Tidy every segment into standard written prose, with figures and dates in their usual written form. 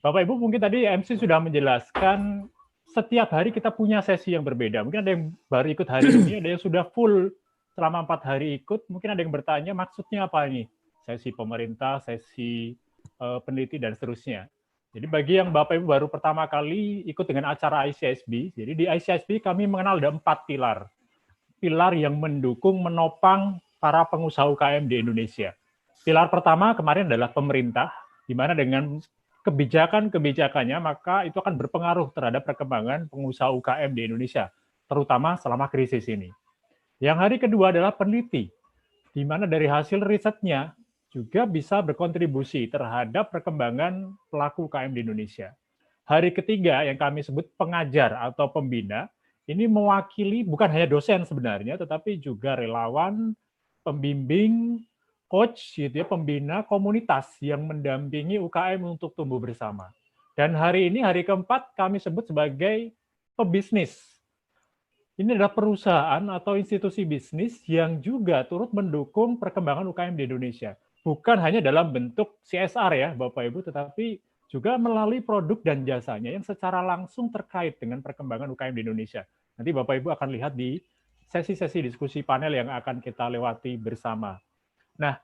Bapak Ibu mungkin tadi MC sudah menjelaskan setiap hari kita punya sesi yang berbeda. Mungkin ada yang baru ikut hari ini, ada yang sudah full selama 4 hari ikut. Mungkin ada yang bertanya maksudnya apa ini? Sesi pemerintah, sesi peneliti dan seterusnya. Jadi bagi yang Bapak Ibu baru pertama kali ikut dengan acara ICSB, jadi di ICSB kami mengenal ada 4 pilar. Pilar yang mendukung, menopang para pengusaha UKM di Indonesia. Pilar pertama kemarin adalah pemerintah, di mana dengan kebijakan-kebijakannya, maka itu akan berpengaruh terhadap perkembangan pengusaha UKM di Indonesia, terutama selama krisis ini. Yang hari kedua adalah peneliti, di mana dari hasil risetnya juga bisa berkontribusi terhadap perkembangan pelaku UKM di Indonesia. Hari ketiga yang kami sebut pengajar atau pembina, ini mewakili bukan hanya dosen sebenarnya, tetapi juga relawan, pembimbing, coach, gitu ya, pembina komunitas yang mendampingi UKM untuk tumbuh bersama. Dan hari ini, hari keempat, kami sebut sebagai pebisnis. Ini adalah perusahaan atau institusi bisnis yang juga turut mendukung perkembangan UKM di Indonesia. Bukan hanya dalam bentuk CSR ya, Bapak Ibu, tetapi juga melalui produk dan jasanya yang secara langsung terkait dengan perkembangan UKM di Indonesia. Nanti Bapak Ibu akan lihat di sesi-sesi diskusi panel yang akan kita lewati bersama. Nah,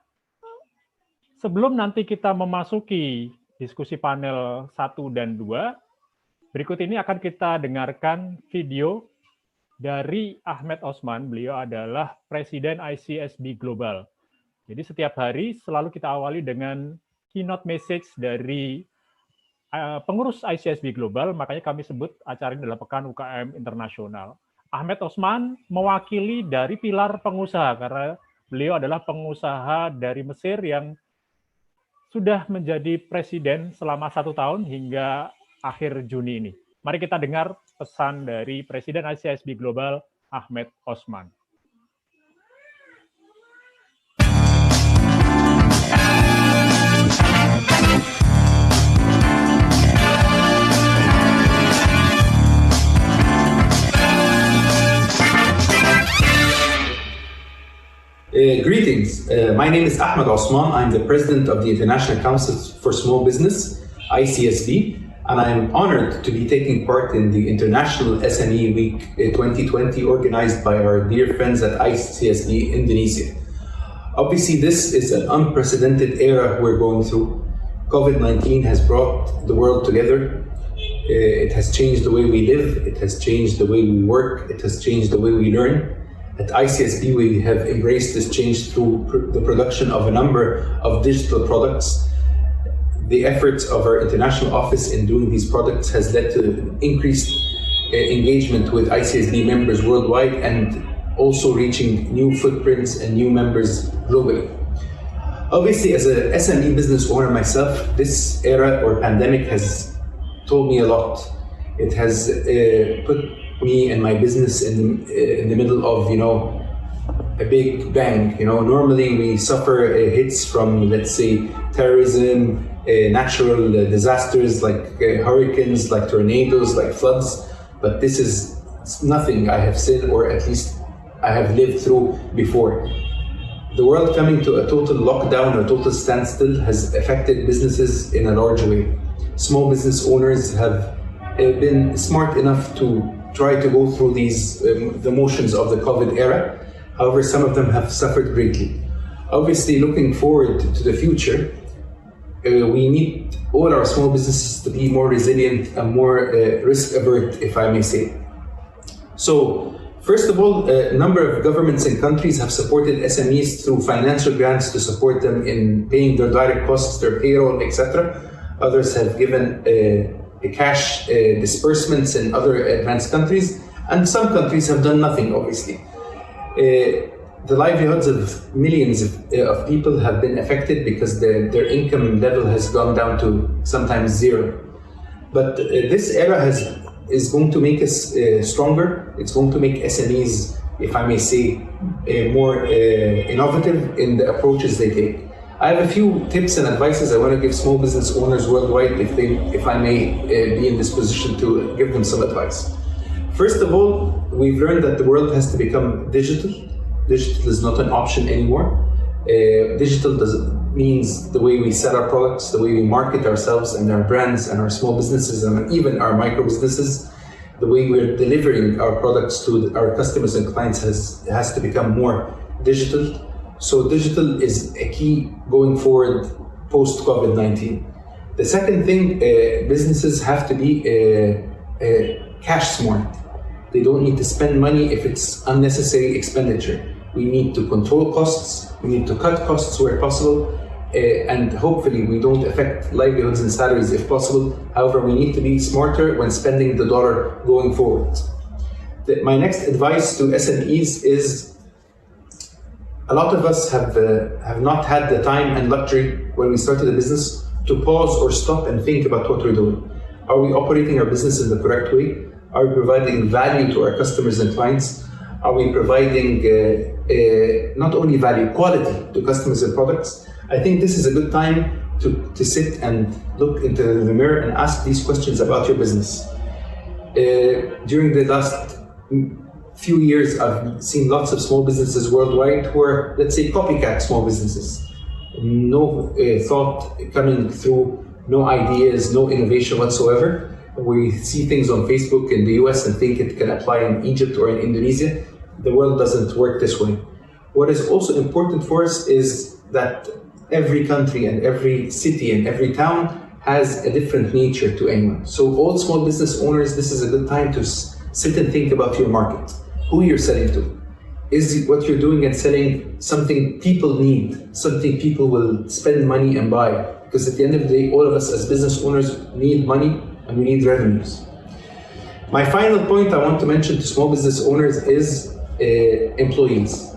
sebelum nanti kita memasuki diskusi panel 1 dan 2, berikut ini akan kita dengarkan video dari Ahmed Osman. Beliau adalah Presiden ICSB Global. Jadi setiap hari selalu kita awali dengan keynote message dari pengurus ICSB Global, makanya kami sebut acara ini adalah Pekan UKM Internasional. Ahmed Osman mewakili dari pilar pengusaha, karena beliau adalah pengusaha dari Mesir yang sudah menjadi presiden selama 1 tahun hingga akhir Juni ini. Mari kita dengar pesan dari Presiden ICSB Global, Ahmed Osman. Greetings. My name is Ahmed Osman. I'm the president of the International Council for Small Business, ICSB, and I'm honored to be taking part in the International SME Week 2020 organized by our dear friends at ICSB Indonesia. Obviously, this is an unprecedented era we're going through. COVID-19 has brought the world together. It has changed the way we live. It has changed the way we work. It has changed the way we learn. At ICSB, we have embraced this change through the production of a number of digital products. The efforts of our international office in doing these products has led to increased engagement with ICSB members worldwide and also reaching new footprints and new members globally. Obviously, as a SME business owner myself, this era or pandemic has told me a lot. It has put me and my business in the middle of, a big bang. Normally we suffer hits from, let's say, terrorism, natural disasters like hurricanes, like tornadoes, like floods. But this is nothing I have seen, or at least I have lived through before. The world coming to a total lockdown or total standstill has affected businesses in a large way. Small business owners have been smart enough to try to go through the motions of the COVID era. However, some of them have suffered greatly. Obviously, looking forward to the future, we need all our small businesses to be more resilient and more risk-avert, if I may say. So, first of all, a number of governments and countries have supported SMEs through financial grants to support them in paying their direct costs, their payroll, etc. Others have given cash disbursements in other advanced countries, and some countries have done nothing, obviously. The livelihoods of millions of people have been affected because their income level has gone down to sometimes zero. But this era is going to make us stronger. It's going to make SMEs, if I may say, more innovative in the approaches they take. I have a few tips and advices I want to give small business owners worldwide, if I may be in this position to give them some advice. First of all, we've learned that the world has to become digital. Digital is not an option anymore. Digital means the way we sell our products, the way we market ourselves and our brands and our small businesses and even our micro businesses, the way we're delivering our products to our customers and clients has to become more digital. So digital is a key going forward post-COVID-19. The second thing, businesses have to be cash smart. They don't need to spend money if it's unnecessary expenditure. We need to control costs, we need to cut costs where possible, and hopefully we don't affect livelihoods and salaries if possible. However, we need to be smarter when spending the dollar going forward. My next advice to SMEs is, a lot of us have not had the time and luxury when we started a business to pause or stop and think about what we're doing. Are we operating our business in the correct way? Are we providing value to our customers and clients? Are we providing not only value, quality to customers and products? I think this is a good time to sit and look into the mirror and ask these questions about your business. During the last few years, I've seen lots of small businesses worldwide who are, let's say, copycat small businesses. No thought coming through, no ideas, no innovation whatsoever. We see things on Facebook in the US and think it can apply in Egypt or in Indonesia. The world doesn't work this way. What is also important for us is that every country and every city and every town has a different nature to anyone. So all small business owners, this is a good time to sit and think about your market, who you're selling to. Is what you're doing and selling something people need, something people will spend money and buy? Because at the end of the day, all of us as business owners need money and we need revenues. My final point I want to mention to small business owners is employees.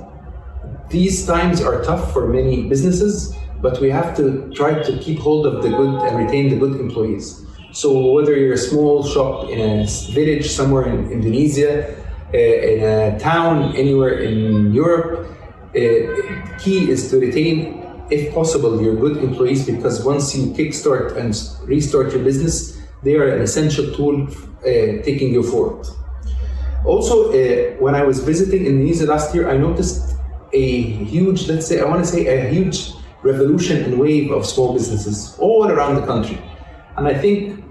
These times are tough for many businesses, but we have to try to keep hold of the good and retain the good employees. So whether you're a small shop in a village somewhere in Indonesia, in a town anywhere in Europe, key is to retain, if possible, your good employees, because once you kickstart and restart your business, they are an essential tool taking you forward. Also, when I was visiting Indonesia last year, I noticed a huge, let's say, I want to say a huge revolution and wave of small businesses all around the country. And I think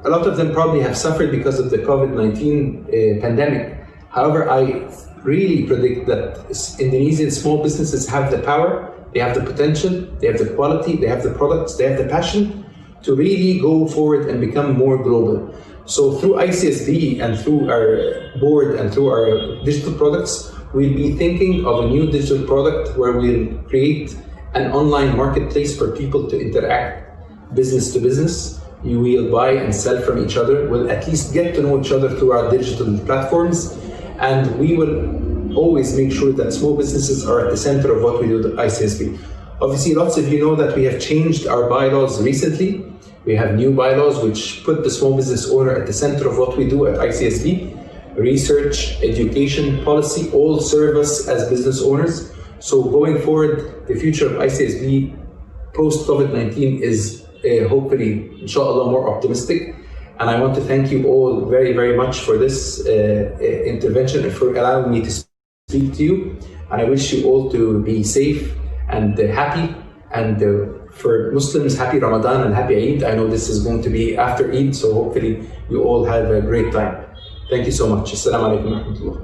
a lot of them probably have suffered because of the COVID-19 pandemic. However, I really predict that Indonesian small businesses have the power, they have the potential, they have the quality, they have the products, they have the passion to really go forward and become more global. So through ICSB and through our board and through our digital products, we'll be thinking of a new digital product where we'll create an online marketplace for people to interact business to business. You will buy and sell from each other. We'll at least get to know each other through our digital platforms. And we will always make sure that small businesses are at the center of what we do at ICSB. Obviously, lots of you know that we have changed our bylaws recently. We have new bylaws which put the small business owner at the center of what we do at ICSB. Research, education, policy, all serve us as business owners. So going forward, the future of ICSB post-COVID-19 is hopefully, inshallah, more optimistic. And I want to thank you all very, very much for this intervention and for allowing me to speak to you. And I wish you all to be safe and happy. And for Muslims, happy Ramadan and happy Eid. I know this is going to be after Eid, so hopefully you all have a great time. Thank you so much. Assalamu alaikum wa rahmatullah.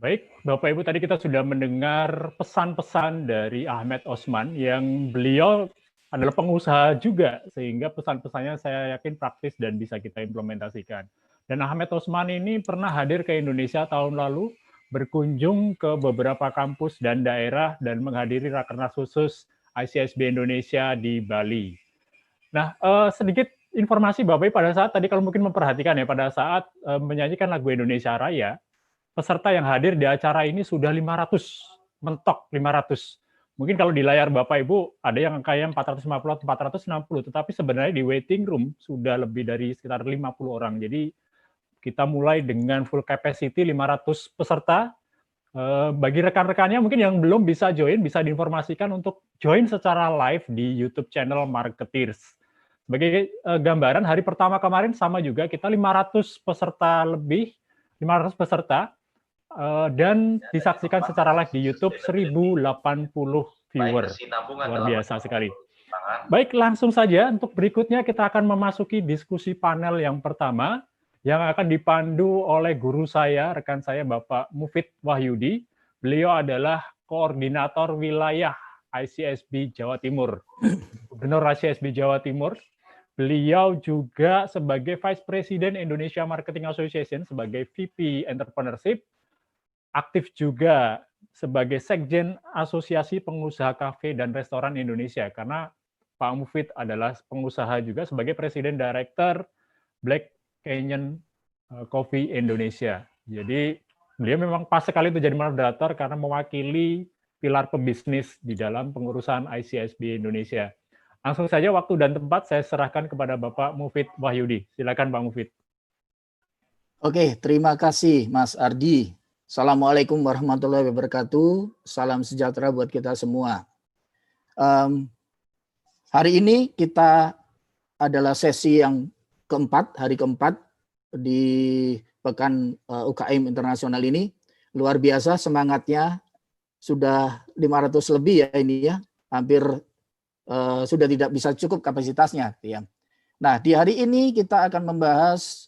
Baik, Bapak Ibu, tadi kita sudah mendengar pesan-pesan dari Ahmed Osman yang beliau adalah pengusaha juga, sehingga pesan-pesannya saya yakin praktis dan bisa kita implementasikan. Dan Ahmed Osman ini pernah hadir ke Indonesia tahun lalu, berkunjung ke beberapa kampus dan daerah dan menghadiri Rakernas khusus ICSB Indonesia di Bali. Nah, sedikit informasi Bapak Ibu pada saat tadi kalau mungkin memperhatikan ya, pada saat menyanyikan lagu Indonesia Raya, peserta yang hadir di acara ini sudah 500, mentok 500. Mungkin kalau di layar Bapak Ibu ada yang angkanya 450 atau 460, tetapi sebenarnya di waiting room sudah lebih dari sekitar 50 orang. Jadi kita mulai dengan full capacity 500 peserta, Bagi rekan-rekannya mungkin yang belum bisa join, bisa diinformasikan untuk join secara live di YouTube channel Marketeers. Sebagai gambaran, hari pertama kemarin sama juga, kita 500 peserta lebih, 500 peserta, dan disaksikan secara live di YouTube 1080 viewer. Luar biasa sekali. Baik, langsung saja untuk berikutnya kita akan memasuki diskusi panel yang pertama, yang akan dipandu oleh guru saya, rekan saya, Bapak Mufid Wahyudi. Beliau adalah koordinator wilayah ICSB Jawa Timur. Gubernur ICSB Jawa Timur. Beliau juga sebagai Vice President Indonesia Marketing Association, sebagai VP Entrepreneurship, aktif juga sebagai Sekjen Asosiasi Pengusaha Kafe dan Restoran Indonesia, karena Pak Mufid adalah pengusaha juga sebagai Presiden Director Black Canyon Coffee Indonesia. Jadi beliau memang pas sekali itu jadi moderator karena mewakili pilar pebisnis di dalam pengurusan ICSB Indonesia. Langsung saja waktu dan tempat saya serahkan kepada Bapak Mufid Wahyudi. Silakan Pak Mufid. Oke, terima kasih Mas Ardi. Assalamualaikum warahmatullahi wabarakatuh. Salam sejahtera buat kita semua. Hari ini kita adalah sesi yang keempat, hari keempat di Pekan UKM Internasional ini. Luar biasa semangatnya, sudah 500 lebih ya ini ya, hampir sudah tidak bisa cukup kapasitasnya. Ya. Nah, di hari ini kita akan membahas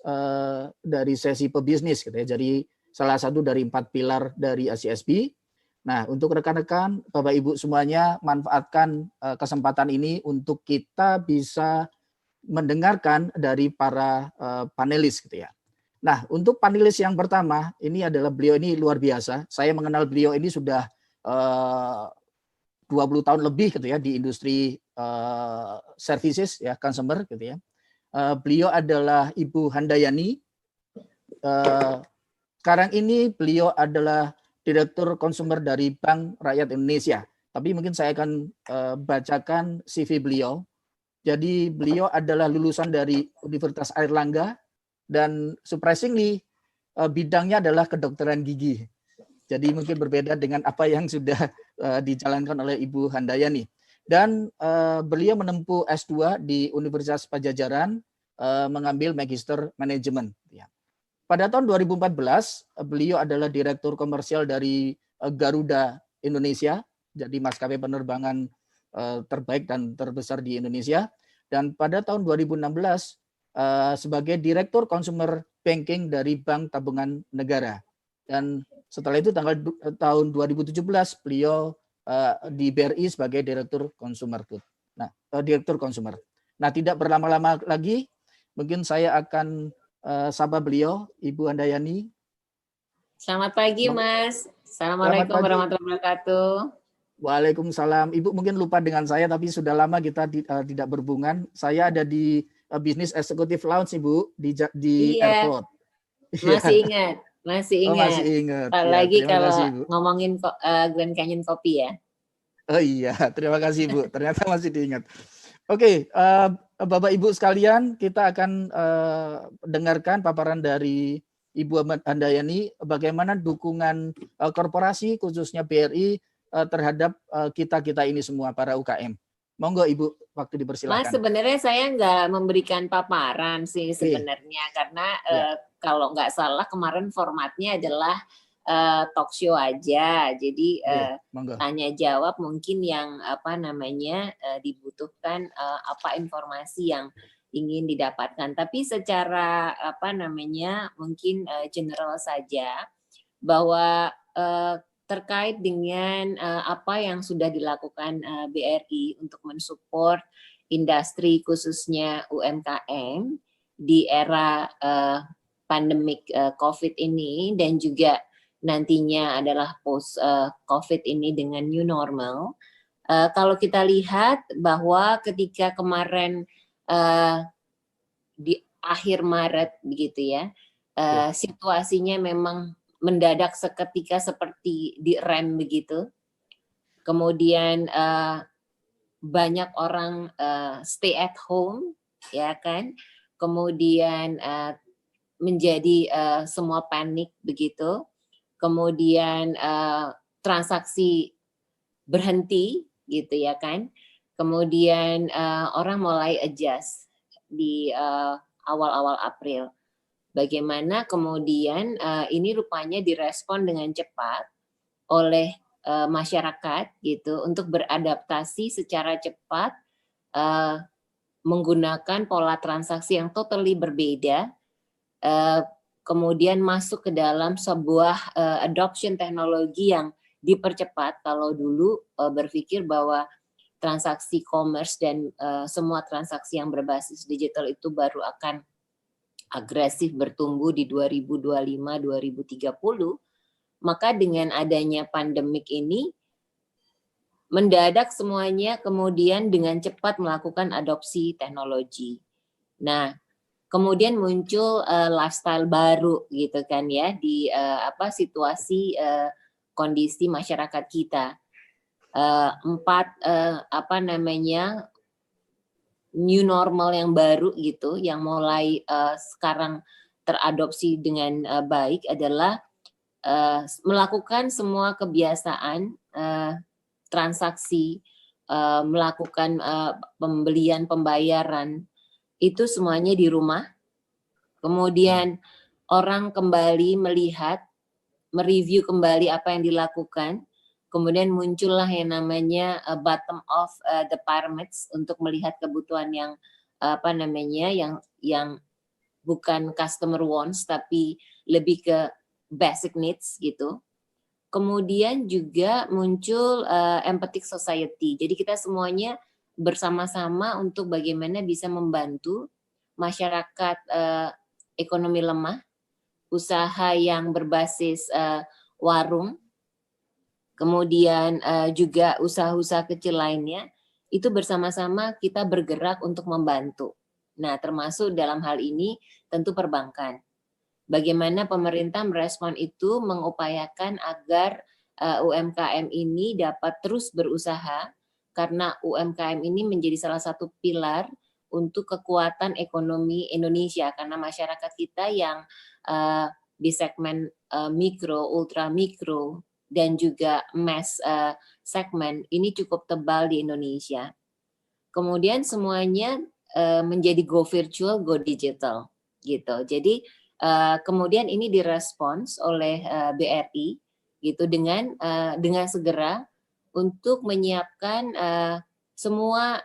dari sesi pebisnis, gitu ya. Jadi salah satu dari 4 pilar dari ICSB. Nah, untuk rekan-rekan, Bapak Ibu semuanya, manfaatkan kesempatan ini untuk kita bisa mendengarkan dari para panelis, gitu ya. Nah, untuk panelis yang pertama, ini adalah beliau ini luar biasa. Saya mengenal beliau ini sudah 20 tahun lebih gitu ya di industri services ya, consumer gitu ya. Beliau adalah Ibu Handayani. Sekarang ini beliau adalah Direktur Konsumer dari Bank Rakyat Indonesia. Tapi mungkin saya akan bacakan CV beliau. Jadi beliau adalah lulusan dari Universitas Airlangga dan surprisingly bidangnya adalah kedokteran gigi. Jadi mungkin berbeda dengan apa yang sudah dijalankan oleh Ibu Handayani. Dan beliau menempuh S2 di Universitas Pajajaran, mengambil Magister Manajemen. Ya. Pada tahun 2014, beliau adalah Direktur Komersial dari Garuda Indonesia, jadi maskapai penerbangan terbaik dan terbesar di Indonesia. Dan pada tahun 2016, sebagai Direktur Consumer Banking dari Bank Tabungan Negara. Dan setelah itu tahun 2017 beliau di BRI sebagai Direktur Consumer Good. Nah, Direktur Consumer. Nah, tidak berlama-lama lagi, mungkin saya akan sapa beliau, Ibu Handayani. Selamat pagi, Mas. Assalamualaikum warahmatullahi wabarakatuh. Waalaikumsalam. Ibu mungkin lupa dengan saya, tapi sudah lama kita tidak berhubungan. Saya ada di Business Executive Lounge, Ibu, di airport. Masih ingat. Masih ingat. Oh, masih ingat. Apalagi ya, kalau kasih, ngomongin Grand Canyon Coffee ya. Oh iya, terima kasih Bu. Ternyata masih diingat. Oke, Bapak Ibu sekalian, kita akan dengarkan paparan dari Ibu Handayani bagaimana dukungan korporasi khususnya BRI terhadap kita ini semua para UKM. Monggo Ibu, waktu dipersilakan. Mas, sebenarnya saya nggak memberikan paparan sih sebenarnya karena kalau nggak salah kemarin formatnya adalah talk show aja. Jadi tanya jawab mungkin yang dibutuhkan apa informasi yang ingin didapatkan. Tapi secara mungkin general saja bahwa terkait dengan apa yang sudah dilakukan BRI untuk mensupport industri khususnya UMKM di era pandemik COVID ini dan juga nantinya adalah post COVID ini dengan new normal. Kalau kita lihat bahwa ketika kemarin di akhir Maret begitu ya, situasinya memang mendadak seketika seperti direm begitu. Kemudian banyak orang stay at home, ya kan. Kemudian menjadi semua panik begitu. kemudian transaksi berhenti gitu ya kan, kemudian orang mulai adjust di awal-awal April. Bagaimana kemudian ini rupanya direspon dengan cepat oleh masyarakat gitu untuk beradaptasi secara cepat menggunakan pola transaksi yang totally berbeda, kemudian masuk ke dalam sebuah adoption teknologi yang dipercepat. Kalau dulu berpikir bahwa transaksi commerce dan semua transaksi yang berbasis digital itu baru akan agresif bertumbuh di 2025-2030, maka dengan adanya pandemik ini mendadak semuanya kemudian dengan cepat melakukan adopsi teknologi. Nah, kemudian muncul lifestyle baru gitu kan ya di situasi kondisi masyarakat kita. New normal yang baru gitu, yang mulai sekarang teradopsi dengan baik adalah melakukan semua kebiasaan transaksi, melakukan pembelian, pembayaran, itu semuanya di rumah. Kemudian orang kembali melihat, mereview kembali apa yang dilakukan, kemudian muncullah yang namanya bottom of the pyramids untuk melihat kebutuhan yang yang bukan customer wants tapi lebih ke basic needs gitu. Kemudian juga muncul empathic society. Jadi kita semuanya bersama-sama untuk bagaimana bisa membantu masyarakat ekonomi lemah, usaha yang berbasis warung, kemudian juga usaha-usaha kecil lainnya, itu bersama-sama kita bergerak untuk membantu. Nah, termasuk dalam hal ini tentu perbankan. Bagaimana pemerintah merespon itu, mengupayakan agar UMKM ini dapat terus berusaha, karena UMKM ini menjadi salah satu pilar untuk kekuatan ekonomi Indonesia, karena masyarakat kita yang di segmen mikro, ultra mikro, dan juga mass segmen ini cukup tebal di Indonesia. Kemudian semuanya menjadi go virtual, go digital gitu. Jadi kemudian ini direspons oleh BRI gitu dengan segera untuk menyiapkan semua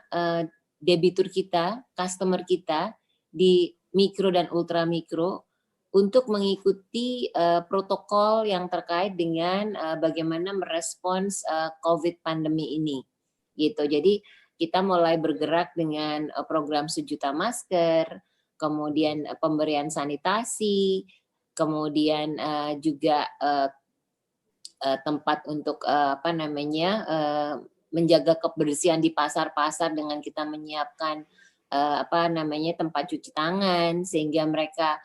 debitur kita, customer kita di mikro dan ultra mikro untuk mengikuti protokol yang terkait dengan bagaimana merespons COVID pandemi ini, gitu. Jadi kita mulai bergerak dengan program 1 juta masker, kemudian pemberian sanitasi, kemudian juga tempat untuk menjaga kebersihan di pasar-pasar dengan kita menyiapkan tempat cuci tangan sehingga mereka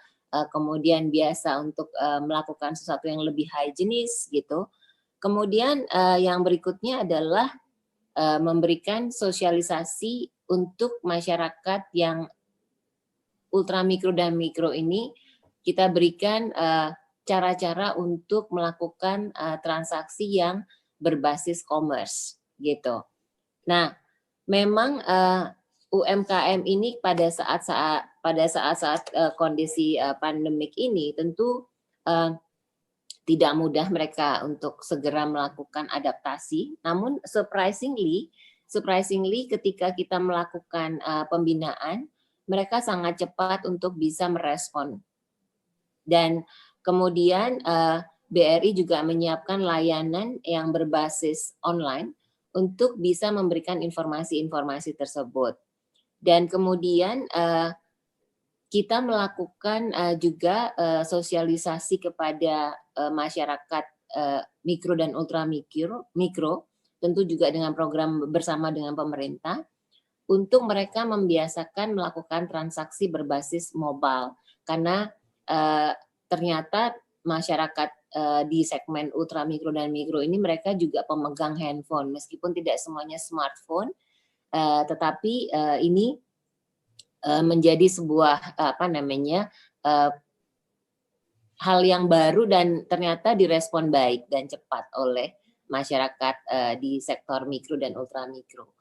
kemudian biasa untuk melakukan sesuatu yang lebih higienis gitu. Kemudian yang berikutnya adalah memberikan sosialisasi untuk masyarakat yang ultramikro dan mikro ini, kita berikan cara-cara untuk melakukan transaksi yang berbasis commerce gitu. Nah, memang UMKM ini pada saat kondisi pandemik ini tentu tidak mudah mereka untuk segera melakukan adaptasi. Namun surprisingly ketika kita melakukan pembinaan, mereka sangat cepat untuk bisa merespon. Dan kemudian BRI juga menyiapkan layanan yang berbasis online untuk bisa memberikan informasi-informasi tersebut. Dan kemudian kita melakukan juga sosialisasi kepada masyarakat mikro dan ultra mikro, tentu juga dengan program bersama dengan pemerintah, untuk mereka membiasakan melakukan transaksi berbasis mobile. Karena ternyata masyarakat di segmen ultra mikro dan mikro ini mereka juga pemegang handphone, meskipun tidak semuanya smartphone, tetapi ini menjadi sebuah hal yang baru dan ternyata direspon baik dan cepat oleh masyarakat di sektor mikro dan ultramikro.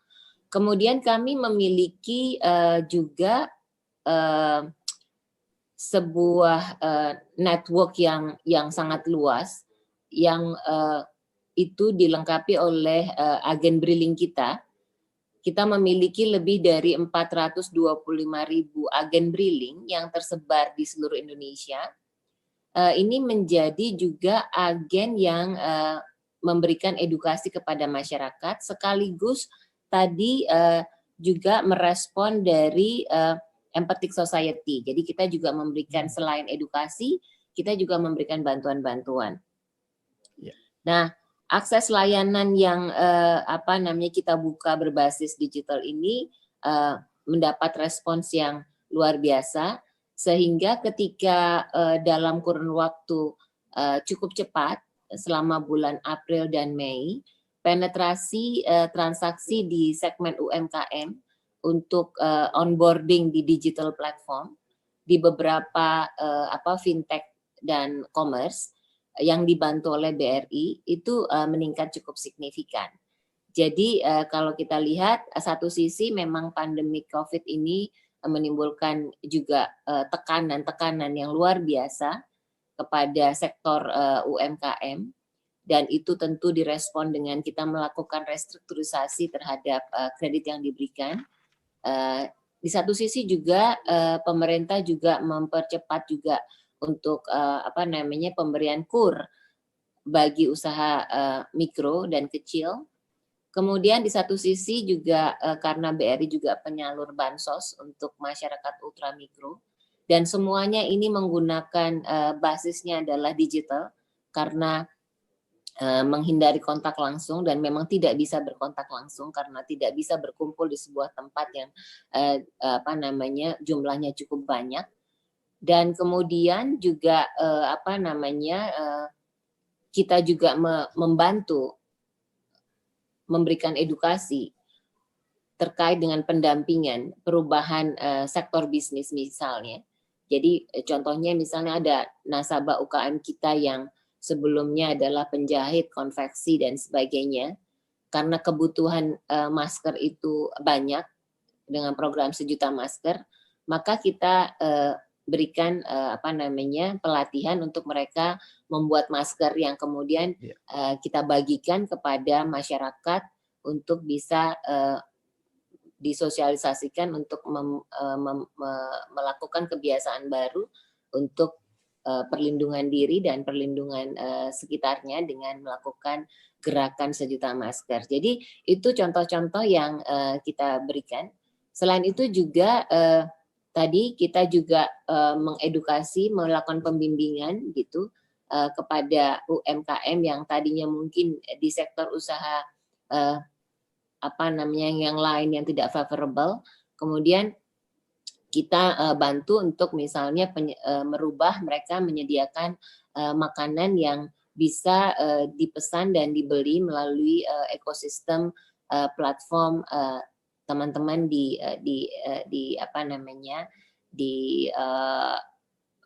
Kemudian kami memiliki juga sebuah network yang sangat luas yang itu dilengkapi oleh agen briling kita. Kita memiliki lebih dari 425.000 agen briling yang tersebar di seluruh Indonesia. Ini menjadi juga agen yang memberikan edukasi kepada masyarakat, sekaligus tadi juga merespon dari Empathic Society. Jadi kita juga memberikan, selain edukasi, kita juga memberikan bantuan-bantuan. Nah, akses layanan yang kita buka berbasis digital ini mendapat respons yang luar biasa, sehingga ketika dalam kurun waktu cukup cepat selama bulan April dan Mei, penetrasi transaksi di segmen UMKM untuk onboarding di digital platform di beberapa fintech dan commerce yang dibantu oleh BRI itu meningkat cukup signifikan. Jadi kalau kita lihat, satu sisi memang pandemi COVID ini menimbulkan juga tekanan-tekanan yang luar biasa kepada sektor UMKM, dan itu tentu direspon dengan kita melakukan restrukturisasi terhadap kredit yang diberikan. Di satu sisi juga pemerintah juga mempercepat juga untuk pemberian KUR bagi usaha mikro dan kecil. Kemudian di satu sisi juga karena BRI juga penyalur bansos untuk masyarakat ultramikro, dan semuanya ini menggunakan basisnya adalah digital karena menghindari kontak langsung, dan memang tidak bisa berkontak langsung karena tidak bisa berkumpul di sebuah tempat yang jumlahnya cukup banyak. Dan kemudian juga kita juga membantu memberikan edukasi terkait dengan pendampingan perubahan sektor bisnis misalnya. Jadi contohnya misalnya ada nasabah UKM kita yang sebelumnya adalah penjahit, konveksi dan sebagainya. Karena kebutuhan masker itu banyak dengan program 1 juta masker, maka kita berikan pelatihan untuk mereka membuat masker yang kemudian kita bagikan kepada masyarakat untuk bisa disosialisasikan untuk melakukan kebiasaan baru untuk perlindungan diri dan perlindungan sekitarnya dengan melakukan gerakan 1 juta masker. Jadi itu contoh-contoh yang kita berikan. Selain itu juga tadi kita juga mengedukasi, melakukan pembimbingan gitu kepada UMKM yang tadinya mungkin di sektor usaha yang lain yang tidak favorable, kemudian kita bantu untuk misalnya merubah mereka menyediakan makanan yang bisa dipesan dan dibeli melalui ekosistem platform teman-teman di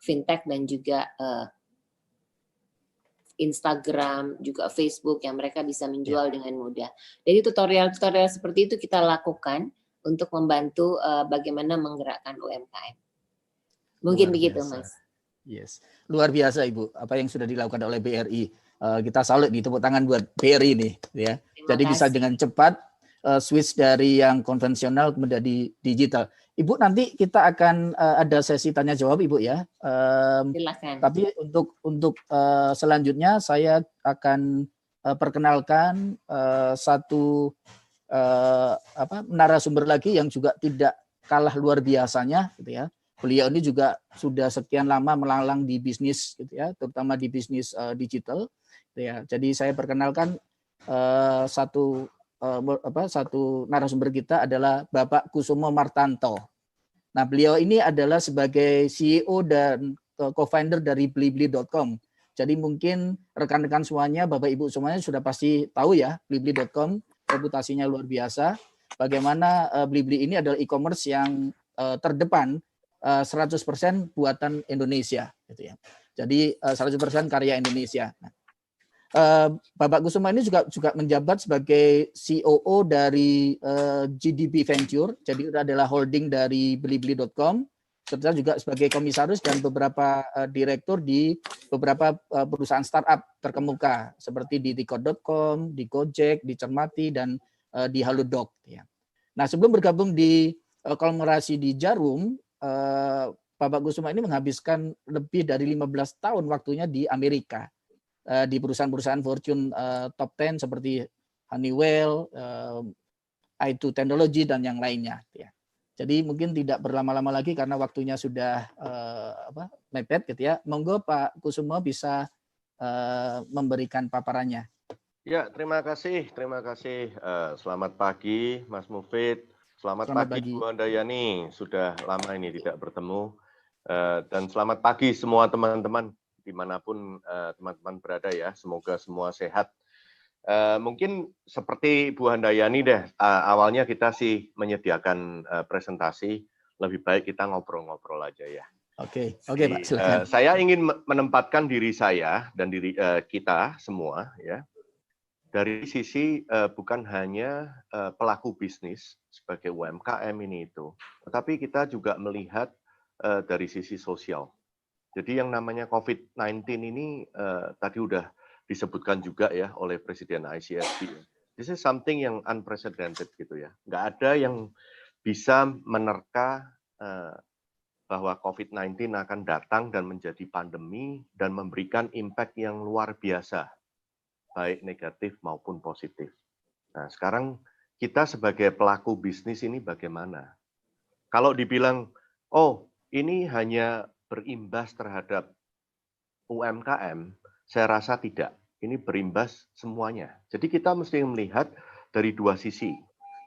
fintech dan juga Instagram, juga Facebook yang mereka bisa menjual dengan mudah. Jadi tutorial-tutorial seperti itu kita lakukan untuk membantu bagaimana menggerakkan UMKM. Mungkin begitu, Mas. Yes, luar biasa Ibu apa yang sudah dilakukan oleh BRI. Kita salut nih, tepuk tangan buat BRI nih, ya. Jadi bisa dengan cepat switch dari yang konvensional menjadi digital. Ibu, nanti kita akan ada sesi tanya jawab Ibu ya. Silakan. Tapi untuk selanjutnya saya akan perkenalkan satu narasumber lagi yang juga tidak kalah luar biasanya gitu ya. Beliau ini juga sudah sekian lama melalang di bisnis gitu ya, terutama di bisnis digital gitu ya. Jadi saya perkenalkan satu narasumber kita adalah Bapak Kusumo Martanto. Nah, beliau ini adalah sebagai CEO dan co-founder dari Blibli.com. Jadi mungkin rekan-rekan semuanya, Bapak Ibu semuanya sudah pasti tahu ya, Blibli.com reputasinya luar biasa. Bagaimana Blibli ini adalah e-commerce yang terdepan 100% buatan Indonesia gitu ya. Jadi 100% karya Indonesia. Nah, Bapak Kusuma ini juga menjabat sebagai COO dari GDB Venture, jadi itu adalah holding dari Blibli.com, serta juga sebagai komisaris dan beberapa direktur di beberapa perusahaan startup terkemuka seperti di Tiko.com, di Gojek, di Cermati, dan di Halodoc. Ya. Nah, sebelum bergabung di konglomerasi di Jarum, Bapak Kusuma ini menghabiskan lebih dari 15 tahun waktunya di Amerika, di perusahaan-perusahaan Fortune top 10 seperti Honeywell, i2 Technology, dan yang lainnya. Ya. Jadi mungkin tidak berlama-lama lagi karena waktunya sudah mepet gitu ya. Monggo Pak Kusuma bisa memberikan paparannya. Ya, terima kasih. Selamat pagi Mas Mufid. Selamat pagi Bu Handayani. Sudah lama ini tidak bertemu. Dan selamat pagi semua teman-teman dimanapun teman-teman berada ya. Semoga semua sehat. Mungkin seperti Bu Handayani deh, awalnya kita sih menyediakan presentasi, lebih baik kita ngobrol-ngobrol aja ya. Oke Pak, silakan. Saya ingin menempatkan diri saya dan diri kita semua ya, dari sisi bukan hanya pelaku bisnis sebagai UMKM ini itu, tetapi kita juga melihat dari sisi sosial. Jadi yang namanya COVID-19 ini tadi udah disebutkan juga ya oleh Presiden ICSP. This is something yang unprecedented gitu ya. Nggak ada yang bisa menerka bahwa COVID-19 akan datang dan menjadi pandemi dan memberikan impact yang luar biasa, baik negatif maupun positif. Nah, sekarang kita sebagai pelaku bisnis ini bagaimana? Kalau dibilang, oh ini hanya berimbas terhadap UMKM, saya rasa tidak. Ini berimbas semuanya. Jadi kita mesti melihat dari dua sisi.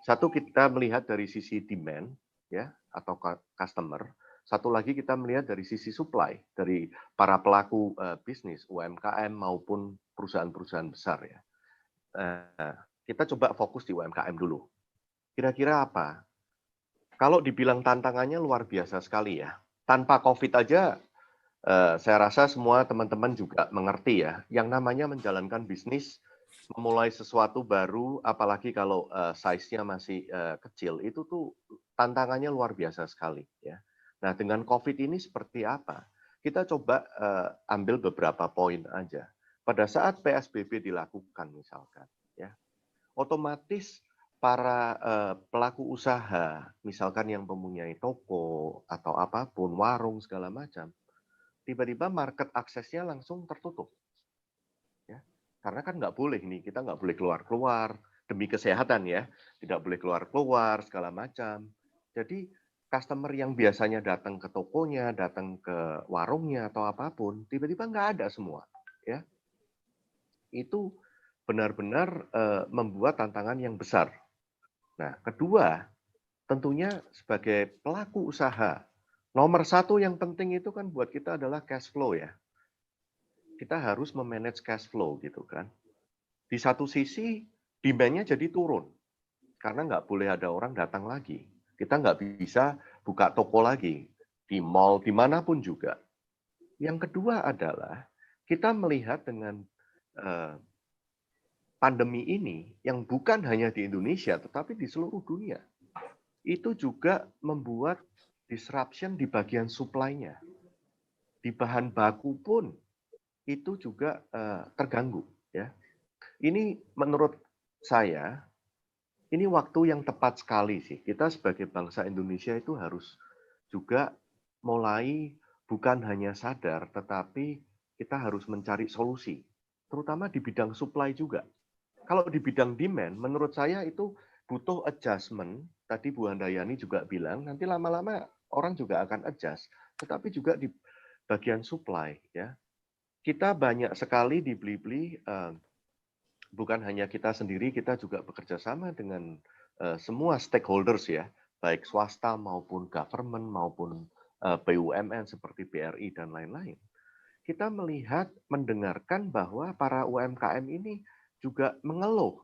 Satu kita melihat dari sisi demand ya atau customer. Satu lagi kita melihat dari sisi supply dari para pelaku bisnis UMKM maupun perusahaan-perusahaan besar ya. Kita coba fokus di UMKM dulu. Kira-kira apa? Kalau dibilang tantangannya luar biasa sekali ya. Tanpa COVID aja saya rasa semua teman-teman juga mengerti ya, yang namanya menjalankan bisnis, memulai sesuatu baru, apalagi kalau size-nya masih kecil, itu tuh tantangannya luar biasa sekali. Ya. Nah, dengan COVID ini seperti apa? Kita coba ambil beberapa poin aja. Pada saat PSBB dilakukan misalkan, ya, otomatis para pelaku usaha, misalkan yang mempunyai toko atau apapun, warung segala macam, tiba-tiba market aksesnya langsung tertutup. Ya. Karena kan nggak boleh nih, kita nggak boleh keluar-keluar, demi kesehatan ya, tidak boleh keluar-keluar, segala macam. Jadi customer yang biasanya datang ke tokonya, datang ke warungnya atau apapun, tiba-tiba nggak ada semua. Ya. Itu benar-benar membuat tantangan yang besar. Nah, kedua, tentunya sebagai pelaku usaha, nomor satu yang penting itu kan buat kita adalah cash flow ya. Kita harus memanage cash flow gitu kan. Di satu sisi demand-nya jadi turun. Karena nggak boleh ada orang datang lagi. Kita nggak bisa buka toko lagi. Di mall, dimanapun juga. Yang kedua adalah kita melihat dengan pandemi ini yang bukan hanya di Indonesia tetapi di seluruh dunia. Itu juga membuat disruption di bagian supply-nya. Di bahan baku pun itu juga terganggu. Ya. Ini menurut saya, ini waktu yang tepat sekali sih. Kita sebagai bangsa Indonesia itu harus juga mulai bukan hanya sadar, tetapi kita harus mencari solusi. Terutama di bidang supply juga. Kalau di bidang demand, menurut saya itu butuh adjustment. Tadi Bu Handayani juga bilang, nanti lama-lama orang juga akan adjust. Tetapi juga di bagian supply. Ya. Kita banyak sekali di Blibli, bukan hanya kita sendiri, kita juga bekerja sama dengan semua stakeholders ya, baik swasta maupun government maupun BUMN seperti BRI dan lain-lain. Kita melihat, mendengarkan bahwa para UMKM ini juga mengeluh,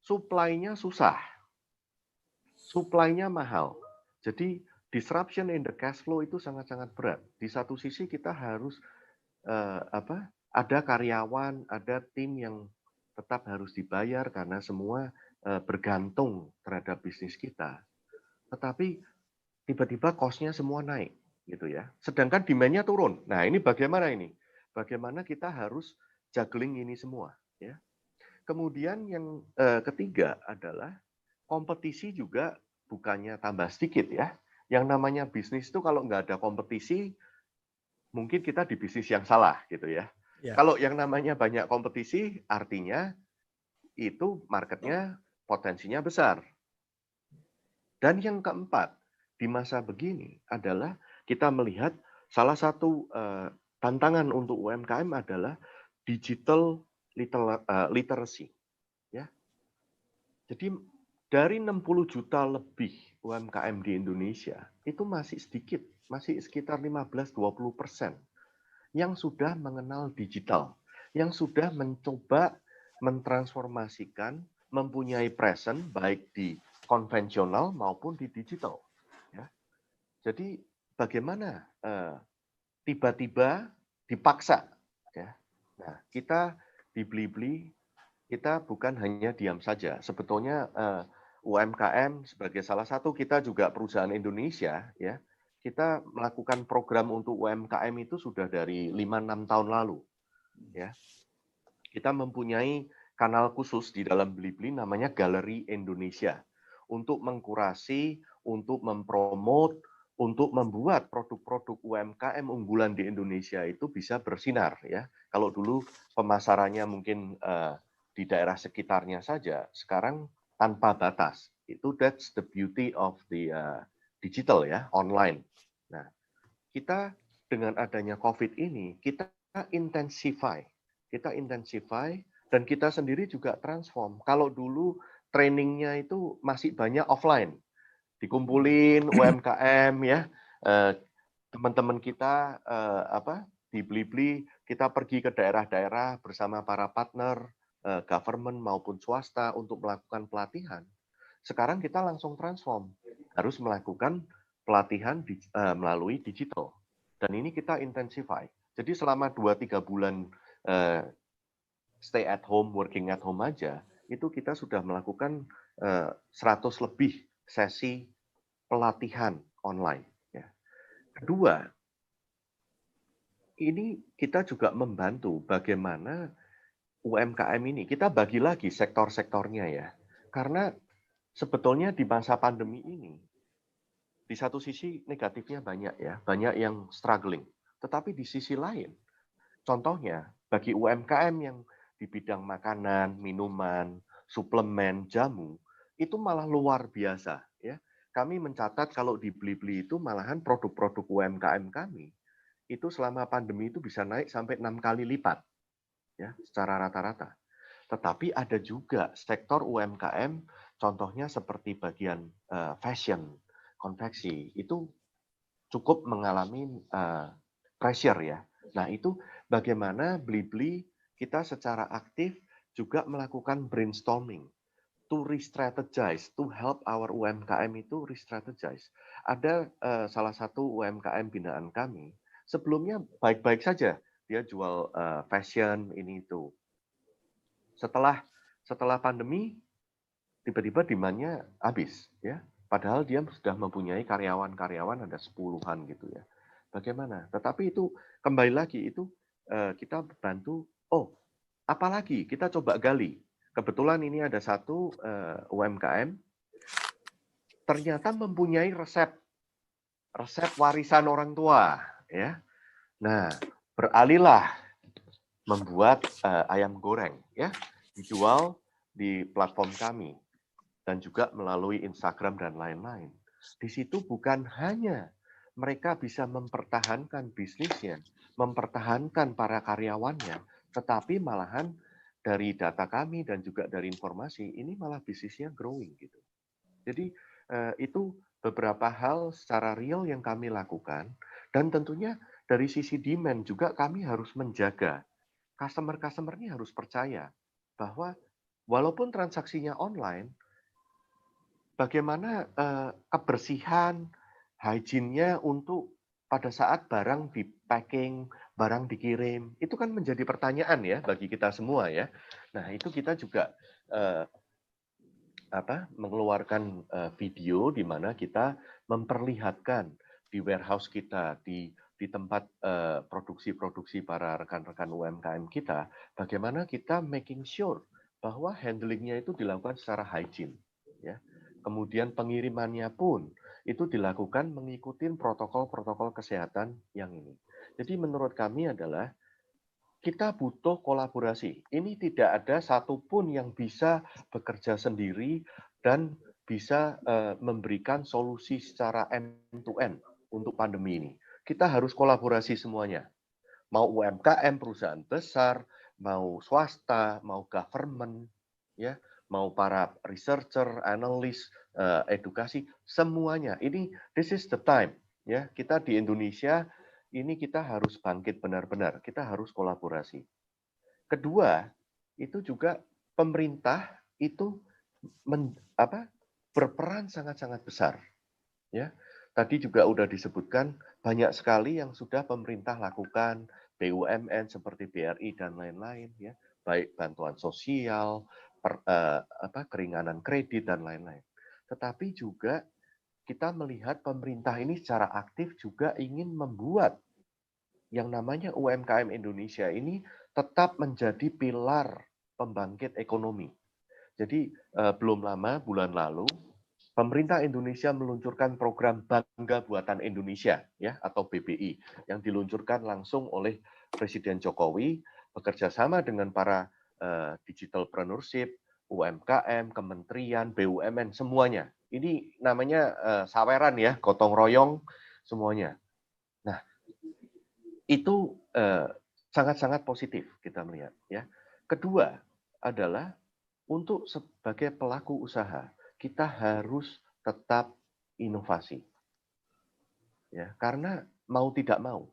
supply-nya susah, supply-nya mahal. Jadi disruption in the cash flow itu sangat-sangat berat. Di satu sisi kita harus ada karyawan, ada tim yang tetap harus dibayar karena semua bergantung terhadap bisnis kita. Tetapi tiba-tiba cost-nya semua naik, gitu ya. Sedangkan demand-nya turun. Nah, ini bagaimana ini? Bagaimana kita harus juggling ini semua, ya. Kemudian yang ketiga adalah kompetisi juga bukannya tambah sedikit ya. Yang namanya bisnis itu kalau nggak ada kompetisi, mungkin kita di bisnis yang salah gitu ya. Kalau yang namanya banyak kompetisi, artinya itu marketnya potensinya besar. Dan yang keempat, di masa begini adalah kita melihat salah satu tantangan untuk UMKM adalah digital literacy. Ya. Jadi dari 60 juta lebih UMKM di Indonesia, itu masih sedikit, masih sekitar 15-20% yang sudah mengenal digital, yang sudah mencoba mentransformasikan, mempunyai presence baik di konvensional maupun di digital. Ya. Jadi bagaimana tiba-tiba dipaksa. Ya. Nah, kita di Blibli, kita bukan hanya diam saja. Sebetulnya UMKM sebagai salah satu, kita juga perusahaan Indonesia, ya, kita melakukan program untuk UMKM itu sudah dari 5-6 tahun lalu. Ya. Kita mempunyai kanal khusus di dalam Blibli namanya Galeri Indonesia untuk mengkurasi, untuk mempromot, untuk membuat produk-produk UMKM unggulan di Indonesia itu bisa bersinar. Ya. Kalau dulu pemasarannya mungkin di daerah sekitarnya saja, sekarang tanpa batas. That's the beauty of the digital ya, online. Nah, kita dengan adanya COVID ini, kita intensify dan kita sendiri juga transform. Kalau dulu trainingnya itu masih banyak offline, dikumpulin UMKM ya, teman-teman kita di Blibli, kita pergi ke daerah-daerah bersama para partner government maupun swasta untuk melakukan pelatihan. Sekarang kita langsung transform, harus melakukan pelatihan melalui digital. Dan ini kita intensify. Jadi selama 2-3 bulan stay at home, working at home aja, itu kita sudah melakukan 100 lebih sesi pelatihan online. Ya. Kedua, ini kita juga membantu bagaimana UMKM ini, kita bagi lagi sektor-sektornya ya. Karena sebetulnya di masa pandemi ini, di satu sisi negatifnya banyak ya, banyak yang struggling. Tetapi di sisi lain, contohnya bagi UMKM yang di bidang makanan, minuman, suplemen, jamu, itu malah luar biasa. Ya. Kami mencatat kalau di Blibli itu malahan produk-produk UMKM kami, itu selama pandemi itu bisa naik sampai 6 kali lipat. Ya, secara rata-rata. Tetapi ada juga sektor UMKM, contohnya seperti bagian fashion, konveksi, itu cukup mengalami pressure ya. Nah itu bagaimana Blibli kita secara aktif juga melakukan brainstorming, to re-strategize, to help our UMKM itu re-strategize. Ada salah satu UMKM binaan kami, sebelumnya baik-baik saja, dia jual fashion ini itu. Setelah pandemi, tiba-tiba demand-nya habis, ya. Padahal dia sudah mempunyai karyawan-karyawan ada 10-an gitu ya. Bagaimana? Tetapi itu kembali lagi itu kita bantu. Oh, apalagi kita coba gali. Kebetulan ini ada satu UMKM ternyata mempunyai resep warisan orang tua, ya. Nah, beralihlah membuat ayam goreng, ya, dijual di platform kami dan juga melalui Instagram dan lain-lain. Di situ bukan hanya mereka bisa mempertahankan bisnisnya, mempertahankan para karyawannya, tetapi malahan dari data kami dan juga dari informasi ini malah bisnisnya growing gitu. Jadi itu beberapa hal secara real yang kami lakukan dan tentunya dari sisi demand juga kami harus menjaga customer-customer-nya harus percaya bahwa walaupun transaksinya online, bagaimana kebersihan, hygiene-nya untuk pada saat barang di packing, barang dikirim? Itu kan menjadi pertanyaan ya bagi kita semua ya. Nah, itu kita juga mengeluarkan video di mana kita memperlihatkan di warehouse kita, di tempat produksi-produksi para rekan-rekan UMKM kita, bagaimana kita making sure bahwa handlingnya itu dilakukan secara hygiene. Ya. Kemudian pengirimannya pun itu dilakukan mengikuti protokol-protokol kesehatan yang ini. Jadi menurut kami adalah kita butuh kolaborasi. Ini tidak ada satupun yang bisa bekerja sendiri dan bisa memberikan solusi secara end-to-end untuk pandemi ini. Kita harus kolaborasi semuanya. Mau UMKM, perusahaan besar, mau swasta, mau government, ya, mau para researcher, analis, edukasi, semuanya. This is the time. Ya, kita di Indonesia ini kita harus bangkit benar-benar, kita harus kolaborasi. Kedua, itu juga pemerintah itu berperan sangat-sangat besar. Ya, tadi juga udah disebutkan banyak sekali yang sudah pemerintah lakukan, BUMN seperti BRI dan lain-lain, ya, baik bantuan sosial, keringanan kredit dan lain-lain. Tetapi juga kita melihat pemerintah ini secara aktif juga ingin membuat yang namanya UMKM Indonesia ini tetap menjadi pilar pembangkit ekonomi. Jadi belum lama, bulan lalu, pemerintah Indonesia meluncurkan program Bangga Buatan Indonesia, ya, atau BBI, yang diluncurkan langsung oleh Presiden Jokowi, bekerja sama dengan para digitalpreneurship, UMKM, kementerian, BUMN, semuanya. Ini namanya saweran ya, gotong royong semuanya. Nah, itu sangat-sangat positif kita melihat. Ya. Kedua adalah untuk sebagai pelaku usaha, kita harus tetap inovasi. Ya, karena mau tidak mau,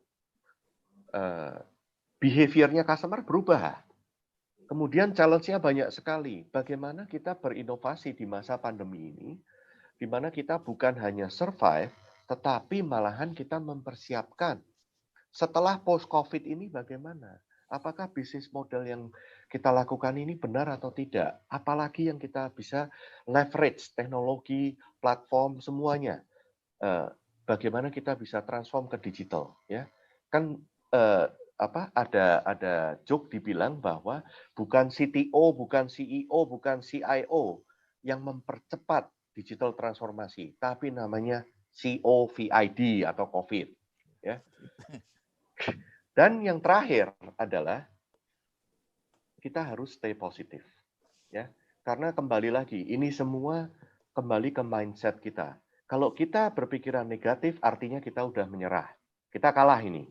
behavior-nya customer berubah. Kemudian challenge-nya banyak sekali. Bagaimana kita berinovasi di masa pandemi ini, di mana kita bukan hanya survive, tetapi malahan kita mempersiapkan. Setelah post-COVID ini bagaimana? Apakah bisnis model yang kita lakukan ini benar atau tidak? Apalagi yang kita bisa leverage teknologi, platform, semuanya. Bagaimana kita bisa transform ke digital? Ya, kan ada joke dibilang bahwa bukan CTO, bukan CEO, bukan CIO yang mempercepat digital transformasi, tapi namanya COVID atau COVID. Ya. Dan yang terakhir adalah kita harus stay positif, ya. Karena kembali lagi, ini semua kembali ke mindset kita. Kalau kita berpikiran negatif, artinya kita udah menyerah. Kita kalah ini,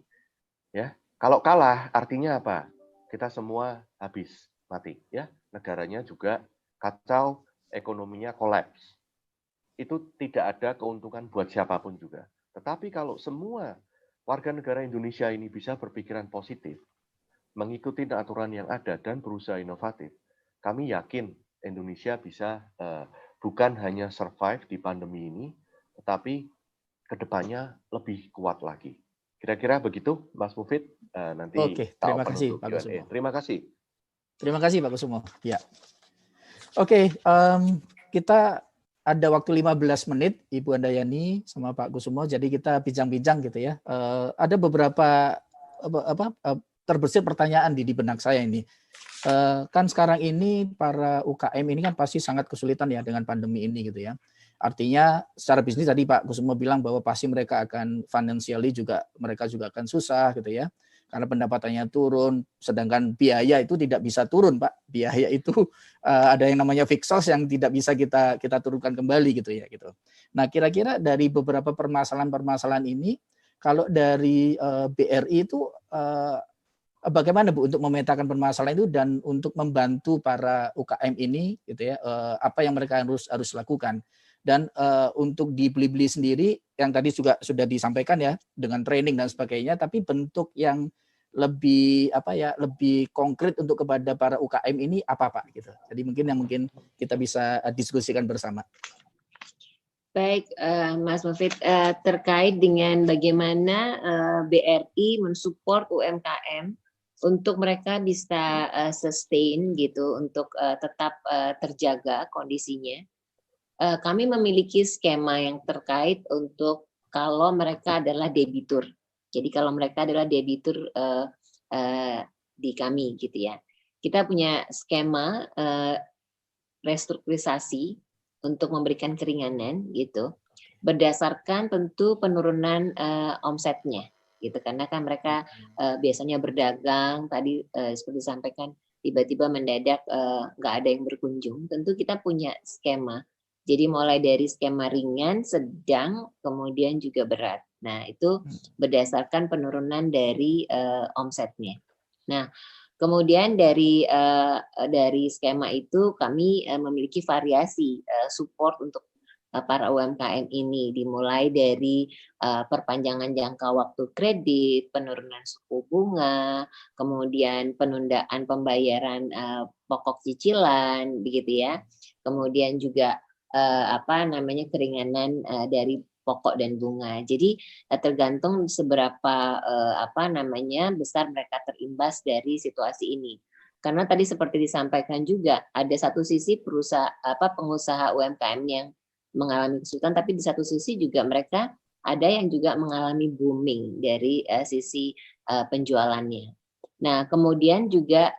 ya. Kalau kalah, artinya apa? Kita semua habis, mati, ya. Negaranya juga kacau, ekonominya kolaps. Itu tidak ada keuntungan buat siapapun juga. Tetapi kalau semua warga negara Indonesia ini bisa berpikiran positif, mengikuti aturan yang ada dan berusaha inovatif, kami yakin Indonesia bisa bukan hanya survive di pandemi ini, tetapi kedepannya lebih kuat lagi. Kira-kira begitu, Mas Mufid. Nanti Oke, terima kasih Pak Kusumo. Terima kasih. Terima kasih Pak Kusumo. Ya. Oke, kita ada waktu 15 menit, Ibu Andayani sama Pak Kusumo. Jadi kita bincang-bincang gitu ya. Ada beberapa terbesit pertanyaan di benak saya ini. Kan sekarang ini para UKM ini kan pasti sangat kesulitan ya dengan pandemi ini gitu ya. Artinya secara bisnis tadi Pak Kusumo bilang bahwa pasti mereka akan financially juga mereka juga akan susah gitu ya. Karena pendapatannya turun, sedangkan biaya itu tidak bisa turun, Pak. Biaya itu ada yang namanya fixed cost yang tidak bisa kita turunkan kembali gitu ya gitu. Nah, kira-kira dari beberapa permasalahan ini kalau dari BRI itu bagaimana Bu untuk memetakan permasalahan itu dan untuk membantu para UKM ini gitu ya, apa yang mereka harus lakukan? Dan untuk dibeli-beli sendiri yang tadi juga sudah disampaikan ya dengan training dan sebagainya, tapi bentuk yang lebih lebih konkret untuk kepada para UKM ini apa Pak gitu. Jadi mungkin kita bisa diskusikan bersama. Baik, Mas Mufid, terkait dengan bagaimana BRI mensupport UMKM untuk mereka bisa sustain gitu, untuk tetap terjaga kondisinya. Kami memiliki skema yang terkait untuk kalau mereka adalah debitur. Jadi kalau mereka adalah debitur di kami gitu ya. Kita punya skema restrukturisasi untuk memberikan keringanan gitu, berdasarkan tentu penurunan omsetnya gitu, karena kan mereka biasanya berdagang tadi seperti disampaikan tiba-tiba mendadak nggak ada yang berkunjung, tentu kita punya skema. Jadi mulai dari skema ringan, sedang, kemudian juga berat. Nah itu berdasarkan penurunan dari omsetnya. Nah kemudian dari skema itu kami memiliki variasi support untuk para UMKM ini, dimulai dari perpanjangan jangka waktu kredit, penurunan suku bunga, kemudian penundaan pembayaran pokok cicilan, begitu ya. Kemudian juga keringanan dari pokok dan bunga. Jadi tergantung seberapa besar mereka terimbas dari situasi ini. Karena tadi seperti disampaikan juga ada satu sisi pengusaha UMKM yang mengalami kesulitan, tapi di satu sisi juga mereka ada yang juga mengalami booming dari sisi penjualannya. Nah, kemudian juga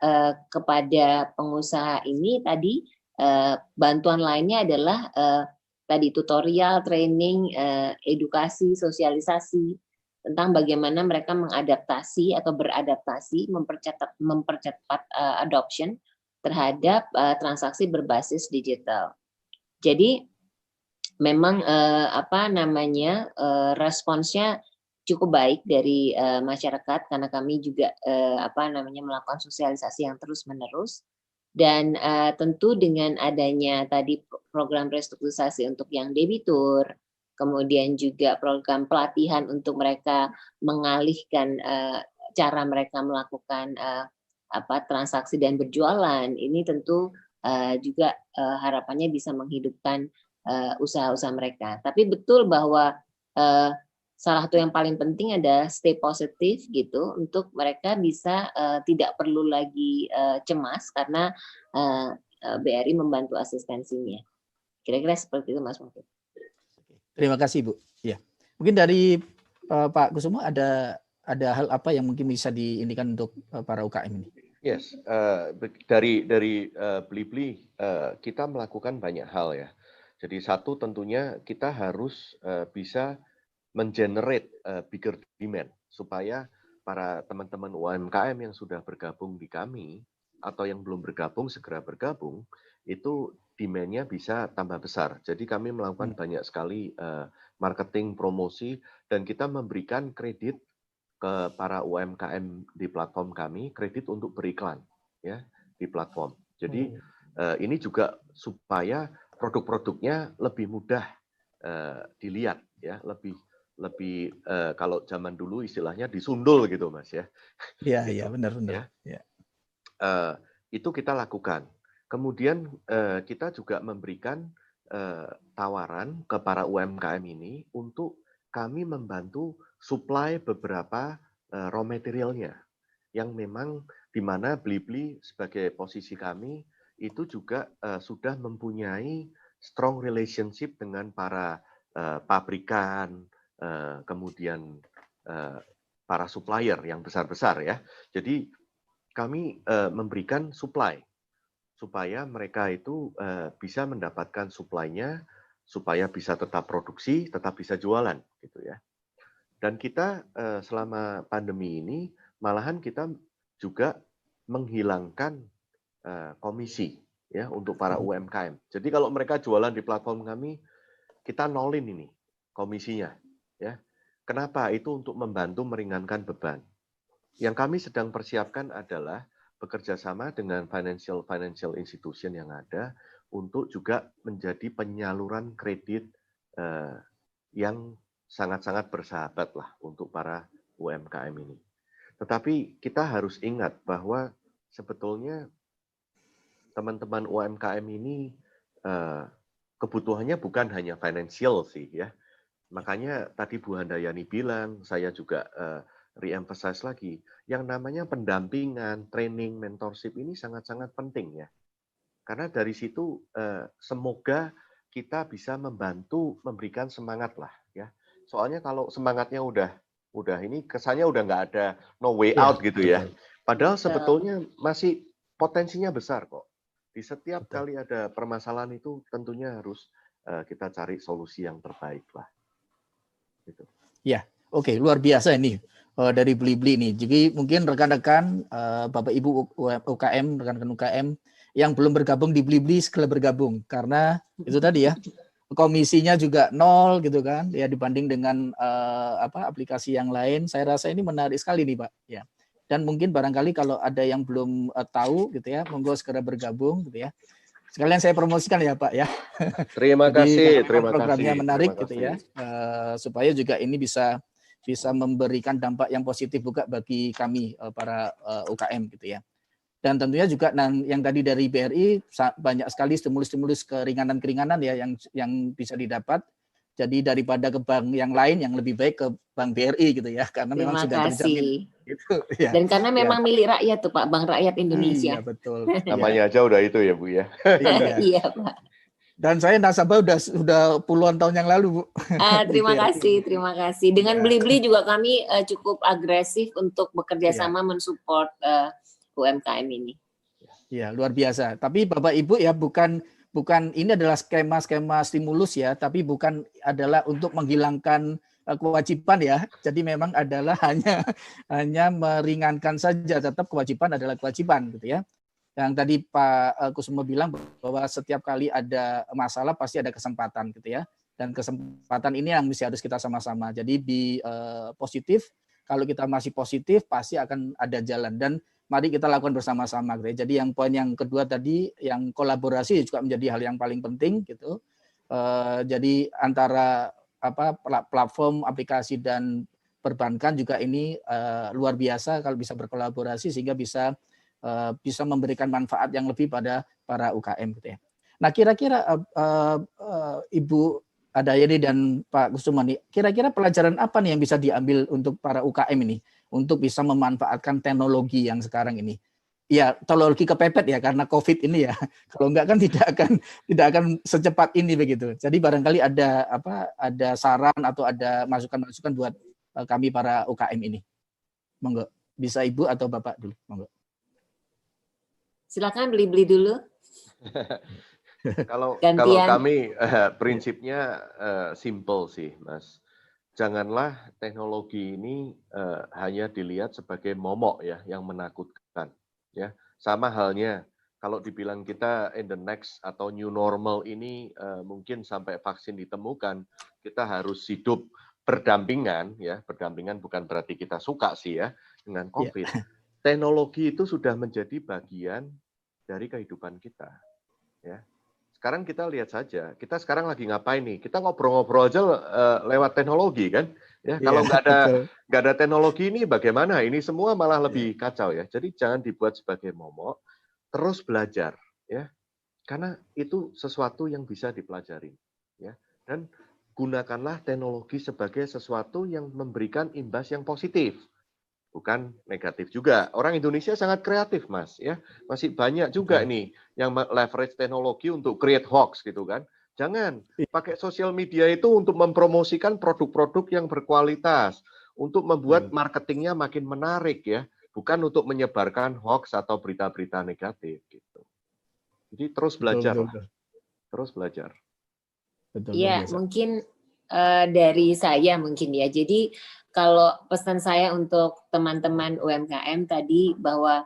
kepada pengusaha ini tadi bantuan lainnya adalah tadi tutorial, training, edukasi, sosialisasi tentang bagaimana mereka mengadaptasi atau beradaptasi, mempercepat adoption terhadap transaksi berbasis digital. Jadi memang responsnya cukup baik dari masyarakat, karena kami juga melakukan sosialisasi yang terus-menerus. Dan tentu dengan adanya tadi program restrukturisasi untuk yang debitur, kemudian juga program pelatihan untuk mereka mengalihkan cara mereka melakukan transaksi dan berjualan, ini tentu juga harapannya bisa menghidupkan usaha-usaha mereka. Tapi betul bahwa salah satu yang paling penting adalah stay positif gitu, untuk mereka bisa tidak perlu lagi cemas karena BRI membantu asistensinya. Kira-kira seperti itu, Mas Mufid. Terima kasih, Bu. Ya, mungkin dari Pak Kusumo ada hal apa yang mungkin bisa diindikan untuk para UKM ini? Yes, dari Blibli kita melakukan banyak hal ya. Jadi satu tentunya kita harus bisa mengenerate bigger demand supaya para teman-teman UMKM yang sudah bergabung di kami atau yang belum bergabung segera bergabung, itu demand-nya bisa tambah besar. Jadi kami melakukan banyak sekali marketing, promosi, dan kita memberikan kredit ke para UMKM di platform kami, kredit untuk beriklan ya di platform. Jadi ini juga supaya produk-produknya lebih mudah dilihat ya, lebih kalau zaman dulu istilahnya disundul gitu, Mas ya. Iya, gitu. Iya, benar. Ya. Itu kita lakukan. Kemudian kita juga memberikan tawaran ke para UMKM ini untuk kami membantu supply beberapa raw materialnya yang memang di mana Blibli sebagai posisi kami itu juga sudah mempunyai strong relationship dengan para pabrikan, kemudian para supplier yang besar-besar ya. Jadi kami memberikan supply supaya mereka itu bisa mendapatkan supply-nya, supaya bisa tetap produksi, tetap bisa jualan gitu ya. Dan kita selama pandemi ini malahan kita juga menghilangkan komisi ya untuk para UMKM. Jadi kalau mereka jualan di platform kami, kita nolin ini komisinya ya. Kenapa? Itu untuk membantu meringankan beban. Yang kami sedang persiapkan adalah bekerja sama dengan financial institution yang ada untuk juga menjadi penyaluran kredit yang sangat-sangat bersahabat lah untuk para UMKM ini. Tetapi kita harus ingat bahwa sebetulnya teman-teman UMKM ini kebutuhannya bukan hanya financial sih ya. Makanya tadi Bu Handayani bilang, saya juga re-emphasize lagi, yang namanya pendampingan, training, mentorship ini sangat-sangat penting ya. Karena dari situ semoga kita bisa membantu memberikan semangat lah ya. Soalnya kalau semangatnya udah ini kesannya udah nggak ada no way out gitu ya. Padahal sebetulnya masih potensinya besar kok. Di setiap kali ada permasalahan itu tentunya harus kita cari solusi yang terbaik lah. Gitu. Ya, oke, luar biasa ini dari Blibli ini. Jadi mungkin rekan-rekan Bapak Ibu UKM, rekan-rekan UKM yang belum bergabung di Blibli segera bergabung karena itu tadi ya. Komisinya juga 0 gitu kan ya dibanding dengan aplikasi yang lain. Saya rasa ini menarik sekali nih Pak ya. Dan mungkin barangkali kalau ada yang belum tahu gitu ya, monggo segera bergabung gitu ya. Sekalian saya promosikan ya Pak ya. Terima kasih, terima programnya kasih. menarik Terima gitu kasih. ya. Supaya juga ini bisa memberikan dampak yang positif juga bagi kami para UKM gitu ya. Dan tentunya juga yang tadi dari BRI banyak sekali stimulus-stimulus keringanan-keringanan ya yang bisa didapat. Jadi daripada ke bank yang lain yang lebih baik ke Bank BRI gitu ya, karena memang sudah terjamin. Gitu, ya. Dan karena memang milik rakyat tuh Pak, Bank Rakyat Indonesia. Iya betul. Namanya aja udah itu ya Bu ya. Iya Pak. Dan saya nasabah udah puluhan tahun yang lalu Bu. Terima kasih. Dengan Blibli juga kami cukup agresif untuk bekerja sama mensupport UMKM ini. Ya, luar biasa. Tapi Bapak Ibu ya bukan ini adalah skema stimulus ya, tapi bukan adalah untuk menghilangkan kewajiban ya. Jadi memang adalah hanya meringankan saja, tetap kewajiban adalah kewajiban gitu ya. Yang tadi Pak Kusumo bilang bahwa setiap kali ada masalah pasti ada kesempatan gitu ya. Dan kesempatan ini yang harus kita sama-sama. Jadi positif, kalau kita masih positif pasti akan ada jalan. Dan mari kita lakukan bersama-sama gitu ya. Jadi yang poin yang kedua tadi yang kolaborasi juga menjadi hal yang paling penting gitu. Jadi antara platform, aplikasi dan perbankan juga ini luar biasa kalau bisa berkolaborasi sehingga bisa memberikan manfaat yang lebih pada para UKM gitu ya. Nah, kira-kira Ibu Handayani dan Pak Kusumo nih, kira-kira pelajaran apa nih yang bisa diambil untuk para UKM ini untuk bisa memanfaatkan teknologi yang sekarang ini? Ya, teknologi kepepet ya karena COVID ini ya. Kalau enggak kan tidak akan secepat ini begitu. Jadi barangkali ada saran atau ada masukan-masukan buat kami para UKM ini. Monggo, bisa Ibu atau Bapak dulu, monggo. Silakan Blibli dulu. Kalau kami prinsipnya simple sih, Mas. Janganlah teknologi ini hanya dilihat sebagai momok ya, yang menakutkan. Ya, sama halnya kalau dibilang kita in the next atau new normal ini mungkin sampai vaksin ditemukan, kita harus hidup berdampingan ya. Berdampingan bukan berarti kita suka sih ya dengan COVID. Teknologi itu sudah menjadi bagian dari kehidupan kita. Ya. Sekarang kita lihat saja, kita sekarang lagi ngapain nih? Kita ngobrol-ngobrol aja lewat teknologi kan? Ya, kalau nggak ada teknologi ini bagaimana? Ini semua malah lebih kacau ya. Jadi jangan dibuat sebagai momok, terus belajar ya. Karena itu sesuatu yang bisa dipelajari ya. Dan gunakanlah teknologi sebagai sesuatu yang memberikan imbas yang positif. Bukan negatif juga. Orang Indonesia sangat kreatif, Mas. Ya, masih banyak juga nih yang leverage teknologi untuk create hoax gitu kan. Jangan pakai sosial media itu untuk mempromosikan produk-produk yang berkualitas, untuk membuat marketingnya makin menarik ya, bukan untuk menyebarkan hoax atau berita-berita negatif gitu. Jadi terus belajar, terus belajar. Iya, mungkin dari saya mungkin ya. Jadi kalau pesan saya untuk teman-teman UMKM tadi bahwa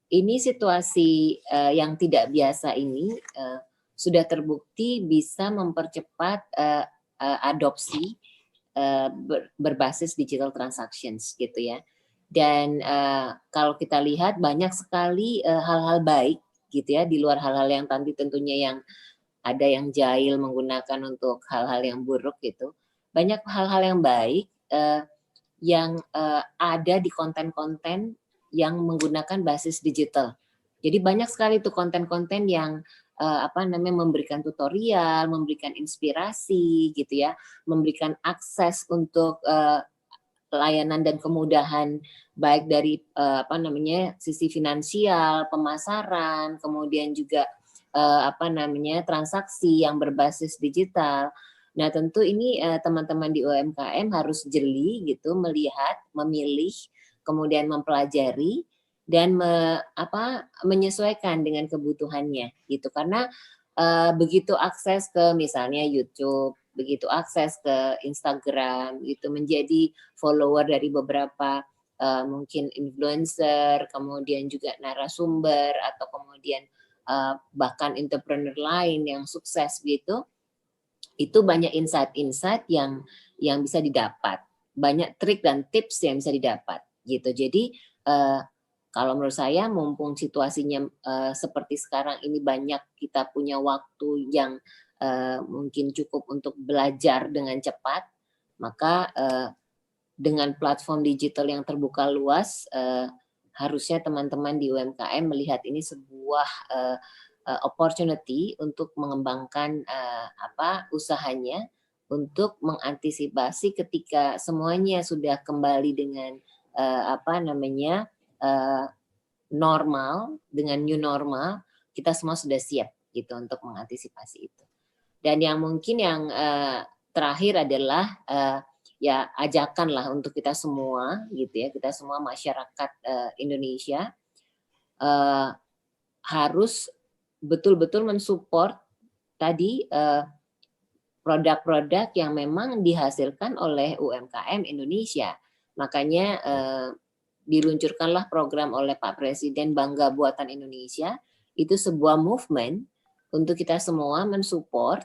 ini situasi yang tidak biasa ini sudah terbukti bisa mempercepat adopsi berbasis digital transactions gitu ya. Dan kalau kita lihat banyak sekali hal-hal baik gitu ya di luar hal-hal yang tadi tentunya yang ada yang jahil menggunakan untuk hal-hal yang buruk gitu. Banyak hal-hal yang baik yang ada di konten-konten yang menggunakan basis digital. Jadi banyak sekali tuh konten-konten yang memberikan tutorial, memberikan inspirasi gitu ya, memberikan akses untuk layanan dan kemudahan baik dari sisi finansial, pemasaran, kemudian juga transaksi yang berbasis digital. Nah, tentu ini teman-teman di UMKM harus jeli gitu melihat, memilih, kemudian mempelajari dan menyesuaikan dengan kebutuhannya gitu. Karena begitu akses ke misalnya YouTube, begitu akses ke Instagram gitu, menjadi follower dari beberapa mungkin influencer, kemudian juga narasumber atau kemudian bahkan entrepreneur lain yang sukses gitu, itu banyak insight-insight yang bisa didapat, banyak trik dan tips yang bisa didapat gitu. Jadi kalau menurut saya mumpung situasinya seperti sekarang ini, banyak kita punya waktu yang mungkin cukup untuk belajar dengan cepat, maka dengan platform digital yang terbuka luas, harusnya teman-teman di UMKM melihat ini sebuah opportunity untuk mengembangkan usahanya, untuk mengantisipasi ketika semuanya sudah kembali dengan normal, dengan new normal, kita semua sudah siap gitu untuk mengantisipasi itu. Dan yang mungkin yang terakhir adalah ya ajakanlah untuk kita semua gitu ya, kita semua masyarakat Indonesia harus betul-betul mensupport tadi produk-produk yang memang dihasilkan oleh UMKM Indonesia. Makanya diluncurkanlah program oleh Pak Presiden Bangga Buatan Indonesia. Itu sebuah movement untuk kita semua mensupport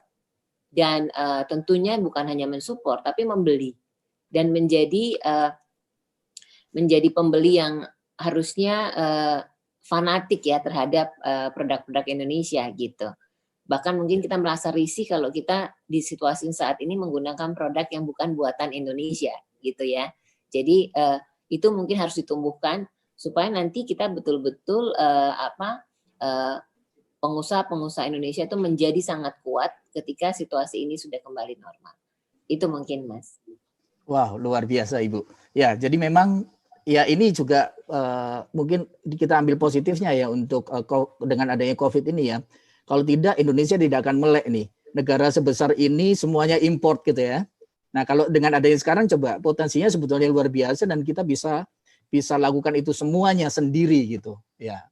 dan tentunya bukan hanya mensupport tapi membeli dan menjadi pembeli yang harusnya fanatik ya terhadap produk-produk Indonesia gitu. Bahkan mungkin kita merasa risih kalau kita di situasi saat ini menggunakan produk yang bukan buatan Indonesia gitu ya. Jadi itu mungkin harus ditumbuhkan supaya nanti kita betul-betul pengusaha-pengusaha Indonesia itu menjadi sangat kuat ketika situasi ini sudah kembali normal. Itu mungkin, Mas. Wow, luar biasa Ibu. Ya, jadi memang ya ini juga mungkin kita ambil positifnya ya untuk dengan adanya COVID ini ya. Kalau tidak, Indonesia tidak akan melek nih. Negara sebesar ini semuanya import gitu ya. Nah, kalau dengan adanya sekarang coba potensinya sebetulnya luar biasa dan kita bisa lakukan itu semuanya sendiri gitu ya.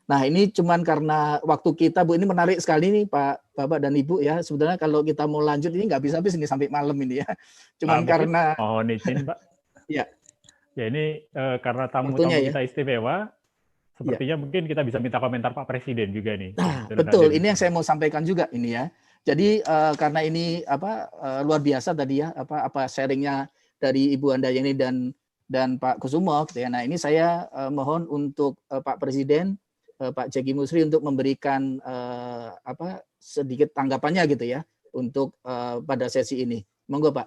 Nah, ini cuman karena waktu kita, Bu, ini menarik sekali nih Pak, Bapak dan Ibu ya. Sebetulnya kalau kita mau lanjut ini nggak bisa habis ini sampai malam ini ya. Cuman karena mohon izin, Pak. Ya. Ya ini karena tamu-tamu kita istimewa, sepertinya mungkin kita bisa minta komentar Pak Presiden juga nih. Nah, betul. Ini yang saya mau sampaikan juga ini ya. Jadi karena ini luar biasa tadi ya apa sharingnya dari Ibu Handayani dan Pak Kusumo gitu ya. Nah, ini saya mohon untuk Pak Presiden Pak Jeki Musri untuk memberikan sedikit tanggapannya gitu ya untuk pada sesi ini. Monggo Pak.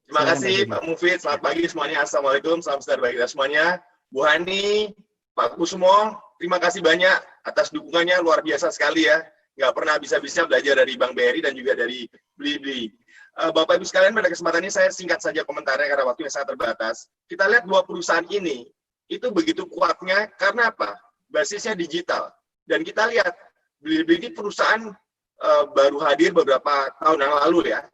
Terima kasih Pak Mufid. Selamat pagi semuanya. Assalamualaikum. Salam sejahtera bagi kita semuanya. Bu Hani, Pak Kusumo, terima kasih banyak atas dukungannya, luar biasa sekali ya. Nggak pernah bisa-bisa belajar dari Bank BRI dan juga dari Blibli. Bapak Ibu sekalian, pada kesempatan ini saya singkat saja komentarnya karena waktunya sangat terbatas. Kita lihat dua perusahaan ini itu begitu kuatnya karena apa? Basisnya digital. Dan kita lihat Blibli ini perusahaan baru hadir beberapa tahun yang lalu ya,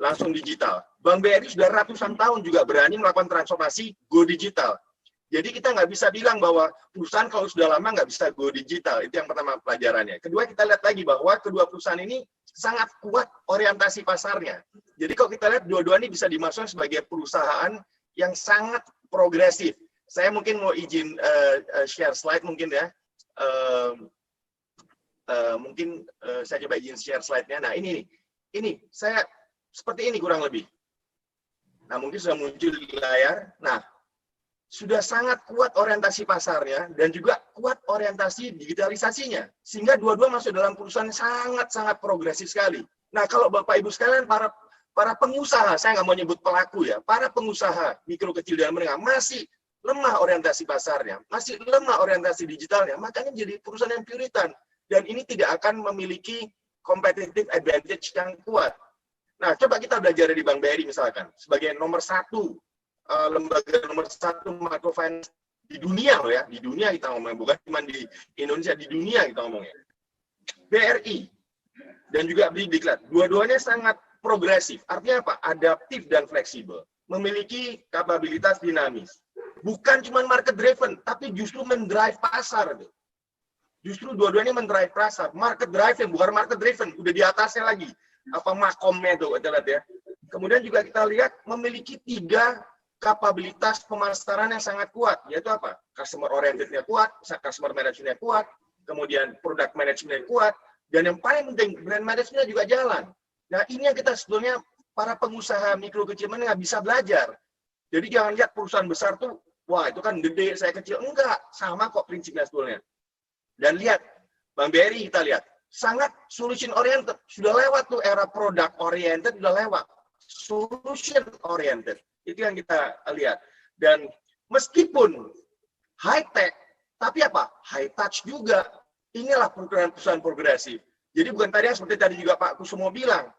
langsung digital. Bank BRI sudah ratusan tahun juga berani melakukan transformasi go digital. Jadi kita nggak bisa bilang bahwa perusahaan kalau sudah lama nggak bisa go digital. Itu yang pertama pelajarannya. Kedua, kita lihat lagi bahwa kedua perusahaan ini sangat kuat orientasi pasarnya. Jadi kalau kita lihat dua-dua ini bisa dimasukkan sebagai perusahaan yang sangat progresif. Saya mungkin mau izin share slide mungkin ya. Mungkin saya coba izin share slide-nya. Nah ini saya seperti ini kurang lebih. Nah mungkin sudah muncul di layar. Nah sudah sangat kuat orientasi pasarnya dan juga kuat orientasi digitalisasinya. Sehingga dua-dua masuk dalam perusahaan sangat-sangat progresif sekali. Nah kalau Bapak Ibu sekalian para pengusaha, saya nggak mau nyebut pelaku ya, para pengusaha mikro kecil dan menengah masih lemah orientasi pasarnya, masih lemah orientasi digitalnya, makanya jadi perusahaan yang puritan. dan ini tidak akan memiliki competitive advantage yang kuat. Nah, coba kita belajar dari Bank BRI misalkan, sebagai nomor 1, lembaga nomor 1 microfinance di dunia loh ya, di dunia kita ngomongnya, bukan cuma di Indonesia, di dunia kita ngomongnya. BRI dan juga Diklat, dua-duanya sangat progresif. Artinya apa? Adaptif dan fleksibel, memiliki kapabilitas dinamis. Bukan cuma market driven, tapi justru mendrive pasar. Justru dua-duanya mendrive pasar. Market driven, bukan market driven, udah di atasnya lagi. Apa makomnya tuh kita lihat ya. Kemudian juga kita lihat memiliki 3 kapabilitas pemasaran yang sangat kuat, yaitu apa? Customer oriented-nya kuat, customer management-nya kuat, kemudian product management-nya kuat, dan yang paling penting brand management-nya juga jalan. Nah, ini yang kita sebetulnya para pengusaha mikro kecil menengah bisa belajar. Jadi jangan lihat perusahaan besar tuh, wah itu kan gede, saya kecil. Enggak, sama kok prinsipnya sebetulnya. Dan lihat, Bank BRI kita lihat, sangat solution oriented. Sudah lewat tuh era product oriented, sudah lewat. Solution oriented. Itu yang kita lihat. Dan meskipun high tech, tapi apa? High touch juga. Inilah perusahaan progresif. Jadi bukan tadi seperti tadi juga Pak Kusumo bilang,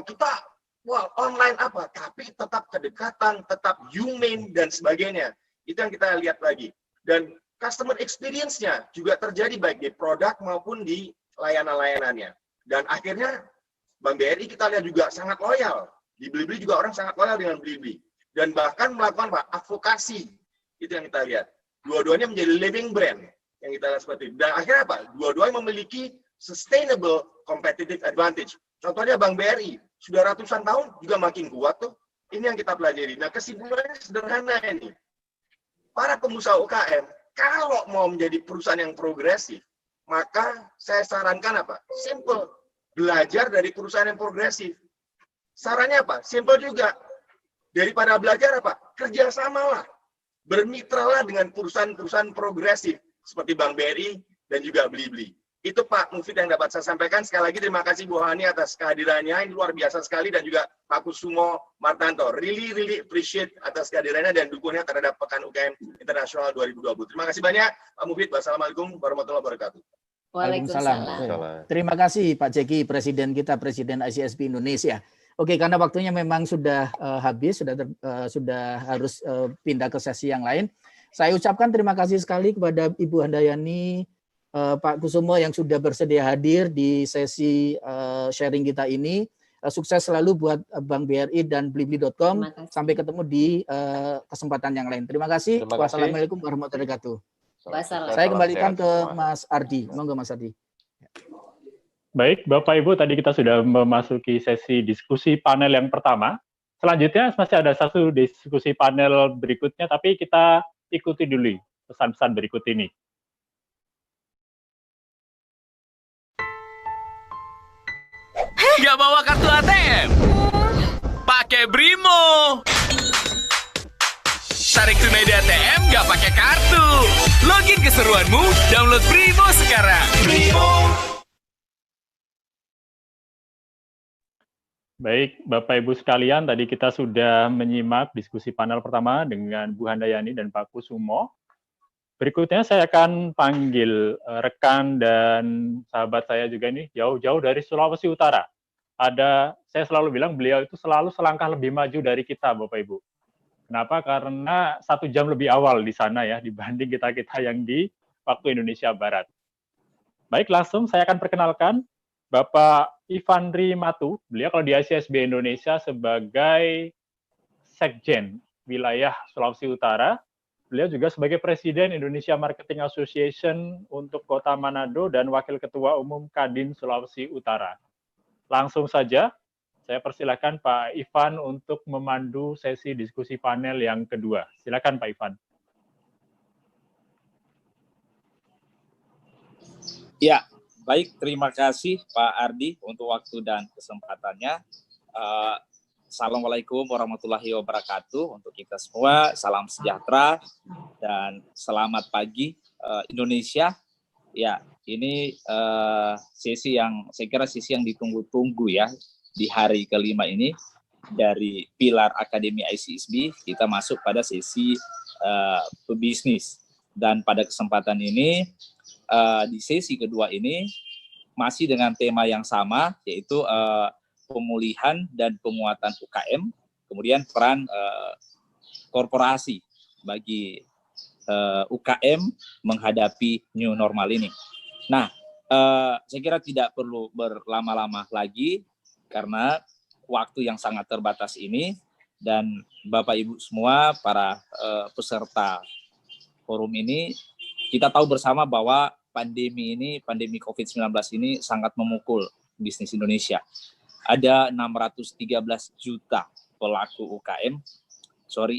kita wah online apa, tapi tetap kedekatan, tetap humane dan sebagainya. Itu yang kita lihat lagi. Dan customer experience-nya juga terjadi baik di produk maupun di layanan-layanannya. Dan akhirnya Bank BRI kita lihat juga sangat loyal. Di Blibli juga orang sangat loyal dengan Blibli. Dan bahkan melakukan apa? Advokasi. Itu yang kita lihat. Dua-duanya menjadi living brand yang kita lihat seperti itu. Dan akhirnya apa? Dua-duanya memiliki sustainable competitive advantage. Contohnya Bank BRI, sudah ratusan tahun juga makin kuat tuh. Ini yang kita pelajari. Nah, kesimpulannya sederhana ini. Para pengusaha UKM, kalau mau menjadi perusahaan yang progresif, maka saya sarankan apa? Simple. Belajar dari perusahaan yang progresif. Sarannya apa? Simple juga. Daripada belajar apa? Kerjasamalah. Bermitralah dengan perusahaan-perusahaan progresif seperti Bank BRI dan juga Blibli. Itu Pak Mufid yang dapat saya sampaikan. Sekali lagi terima kasih Bu Hani atas kehadirannya. Ini luar biasa sekali. Dan juga Pak Kusumo Martanto. Really appreciate atas kehadirannya dan dukungannya terhadap Pekan UKM Internasional 2020. Terima kasih banyak Pak Mufid. Wassalamualaikum warahmatullahi wabarakatuh. Waalaikumsalam. Terima kasih Pak Jeki, Presiden kita, Presiden ICSP Indonesia. Oke, karena waktunya memang sudah habis, sudah harus pindah ke sesi yang lain. Saya ucapkan terima kasih sekali kepada Ibu Handayani, Pak Kusumo yang sudah bersedia hadir di sesi sharing kita ini. Sukses selalu buat Bank BRI dan Blibli.com. Sampai ketemu di kesempatan yang lain. Terima kasih. Wassalamualaikum warahmatullahi wabarakatuh. Saya kembalikan ke Mas Ardi. Monggo Mas Ardi. Baik, Bapak Ibu, tadi kita sudah memasuki sesi diskusi panel yang pertama. Selanjutnya masih ada satu diskusi panel berikutnya, tapi kita ikuti dulu pesan-pesan berikut ini. Nggak bawa kartu ATM? Pakai Brimo. Tarik tunai di ATM nggak pakai kartu. Login keseruanmu, download Brimo sekarang. Brimo. Baik, Bapak Ibu sekalian, tadi kita sudah menyimak diskusi panel pertama dengan Bu Handayani dan Pak Kusumo. Berikutnya saya akan panggil rekan dan sahabat saya juga ini jauh-jauh dari Sulawesi Utara. Saya selalu bilang beliau itu selalu selangkah lebih maju dari kita, Bapak Ibu. Kenapa? Karena 1 jam lebih awal di sana ya dibanding kita-kita yang di waktu Indonesia Barat. Baik, langsung saya akan perkenalkan Bapak Ivandri Matu, beliau kalau di ICSB Indonesia sebagai Sekjen wilayah Sulawesi Utara, beliau juga sebagai Presiden Indonesia Marketing Association untuk Kota Manado dan Wakil Ketua Umum Kadin Sulawesi Utara. Langsung saja, saya persilakan Pak Ivan untuk memandu sesi diskusi panel yang kedua. Silakan Pak Ivan. Ya. Baik, terima kasih Pak Ardi untuk waktu dan kesempatannya. Assalamualaikum warahmatullahi wabarakatuh untuk kita semua. Salam sejahtera dan selamat pagi Indonesia. Ya, ini sesi yang saya kira sesi yang ditunggu-tunggu ya di hari kelima ini dari pilar Akademi ICSB kita masuk pada sesi pebisnis dan pada kesempatan ini di sesi kedua ini masih dengan tema yang sama, yaitu pemulihan dan penguatan UKM, kemudian peran korporasi bagi UKM menghadapi new normal ini. Nah, saya kira tidak perlu berlama-lama lagi karena waktu yang sangat terbatas ini, dan Bapak Ibu semua para peserta forum ini, kita tahu bersama bahwa pandemi COVID-19 ini sangat memukul bisnis Indonesia. Ada 613 juta pelaku UKM,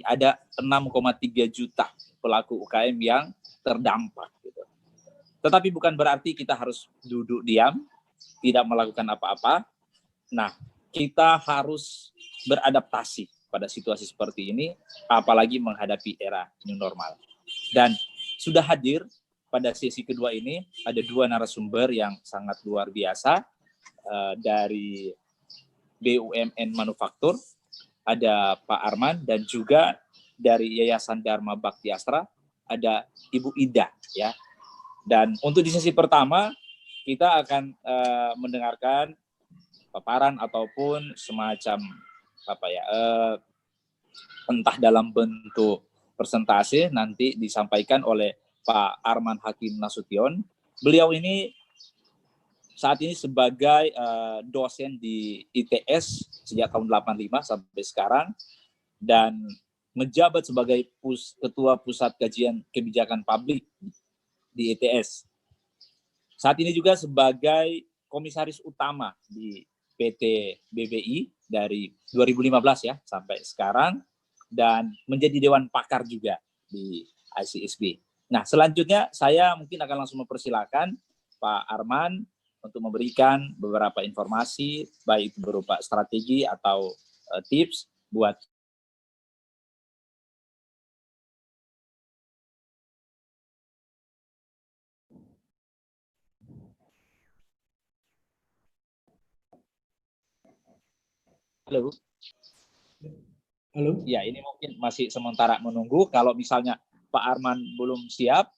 ada 6,3 juta pelaku UKM yang terdampak. Gitu. Tetapi bukan berarti kita harus duduk diam, tidak melakukan apa-apa. Nah, kita harus beradaptasi pada situasi seperti ini, apalagi menghadapi era new normal. Dan sudah hadir pada sesi kedua ini, ada 2 narasumber yang sangat luar biasa dari BUMN Manufaktur, ada Pak Arman, dan juga dari Yayasan Dharma Bakti Astra, ada Ibu Ida. Ya. Dan untuk di sesi pertama, kita akan mendengarkan paparan ataupun semacam entah dalam bentuk persentase nanti disampaikan oleh Pak Arman Hakim Nasution. Beliau ini saat ini sebagai dosen di ITS sejak tahun 85 sampai sekarang, dan menjabat sebagai Ketua Pusat Kajian Kebijakan Publik di ITS. Saat ini juga sebagai Komisaris Utama di PT BBI dari 2015 ya sampai sekarang, dan menjadi Dewan Pakar juga di ICSB. Nah, selanjutnya saya mungkin akan langsung mempersilakan Pak Arman untuk memberikan beberapa informasi, baik itu berupa strategi atau tips buat Halo. Halo. Ya, ini mungkin masih sementara menunggu. Kalau misalnya Pak Arman belum siap.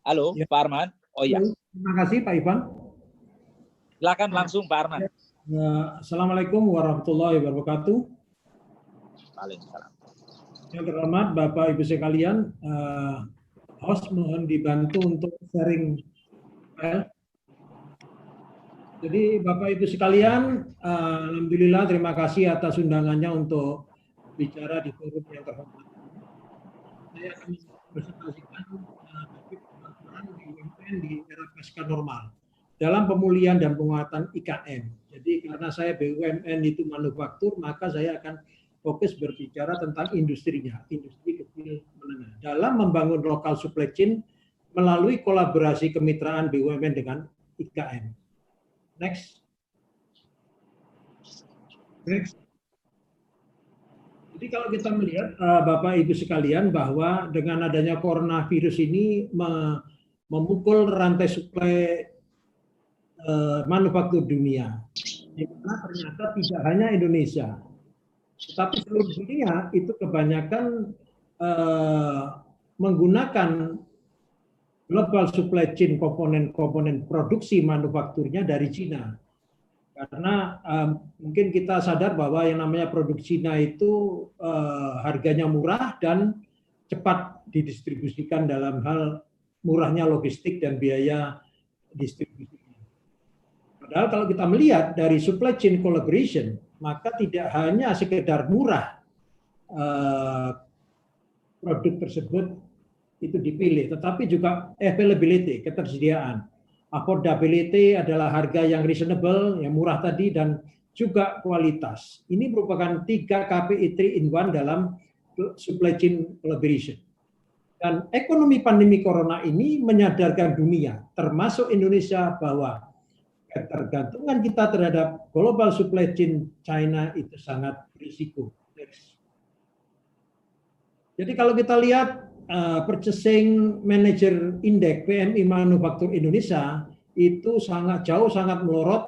Halo, ya. Pak Arman. Oh ya. Terima kasih Pak Ivan. Silakan langsung Pak Arman. Assalamualaikum warahmatullahi wabarakatuh. Waalaikumsalam. Yang terhormat Bapak Ibu sekalian, host mohon dibantu untuk sharing file. Jadi Bapak Ibu sekalian, alhamdulillah terima kasih atas undangannya untuk bicara di forum yang terhormat. Saya akan mempresentasikan peran BUMN di era pasca normal dalam pemulihan dan penguatan IKM. Jadi karena saya BUMN itu manufaktur, maka saya akan fokus berbicara tentang industrinya, industri kecil menengah, dalam membangun local supply chain melalui kolaborasi kemitraan BUMN dengan IKM. Next. Jadi kalau kita melihat Bapak Ibu sekalian bahwa dengan adanya coronavirus ini memukul rantai suplai manufaktur dunia, di mana ternyata tidak hanya Indonesia, tetapi seluruh dunia itu kebanyakan menggunakan global supply chain komponen produksi manufakturnya dari Cina. Karena mungkin kita sadar bahwa yang namanya produk Cina itu harganya murah dan cepat didistribusikan dalam hal murahnya logistik dan biaya distribusi. Padahal kalau kita melihat dari supply chain collaboration, maka tidak hanya sekedar murah produk tersebut itu dipilih, tetapi juga availability, ketersediaan. Affordability adalah harga yang reasonable, yang murah tadi, dan juga kualitas. Ini merupakan 3 KPI 3 in 1 dalam supply chain collaboration. Dan ekonomi pandemi corona ini menyadarkan dunia, termasuk Indonesia, bahwa ketergantungan kita terhadap global supply chain China itu sangat berisiko. Jadi kalau kita lihat Purchasing Manager Index PMI Manufaktur Indonesia itu sangat jauh, sangat melorot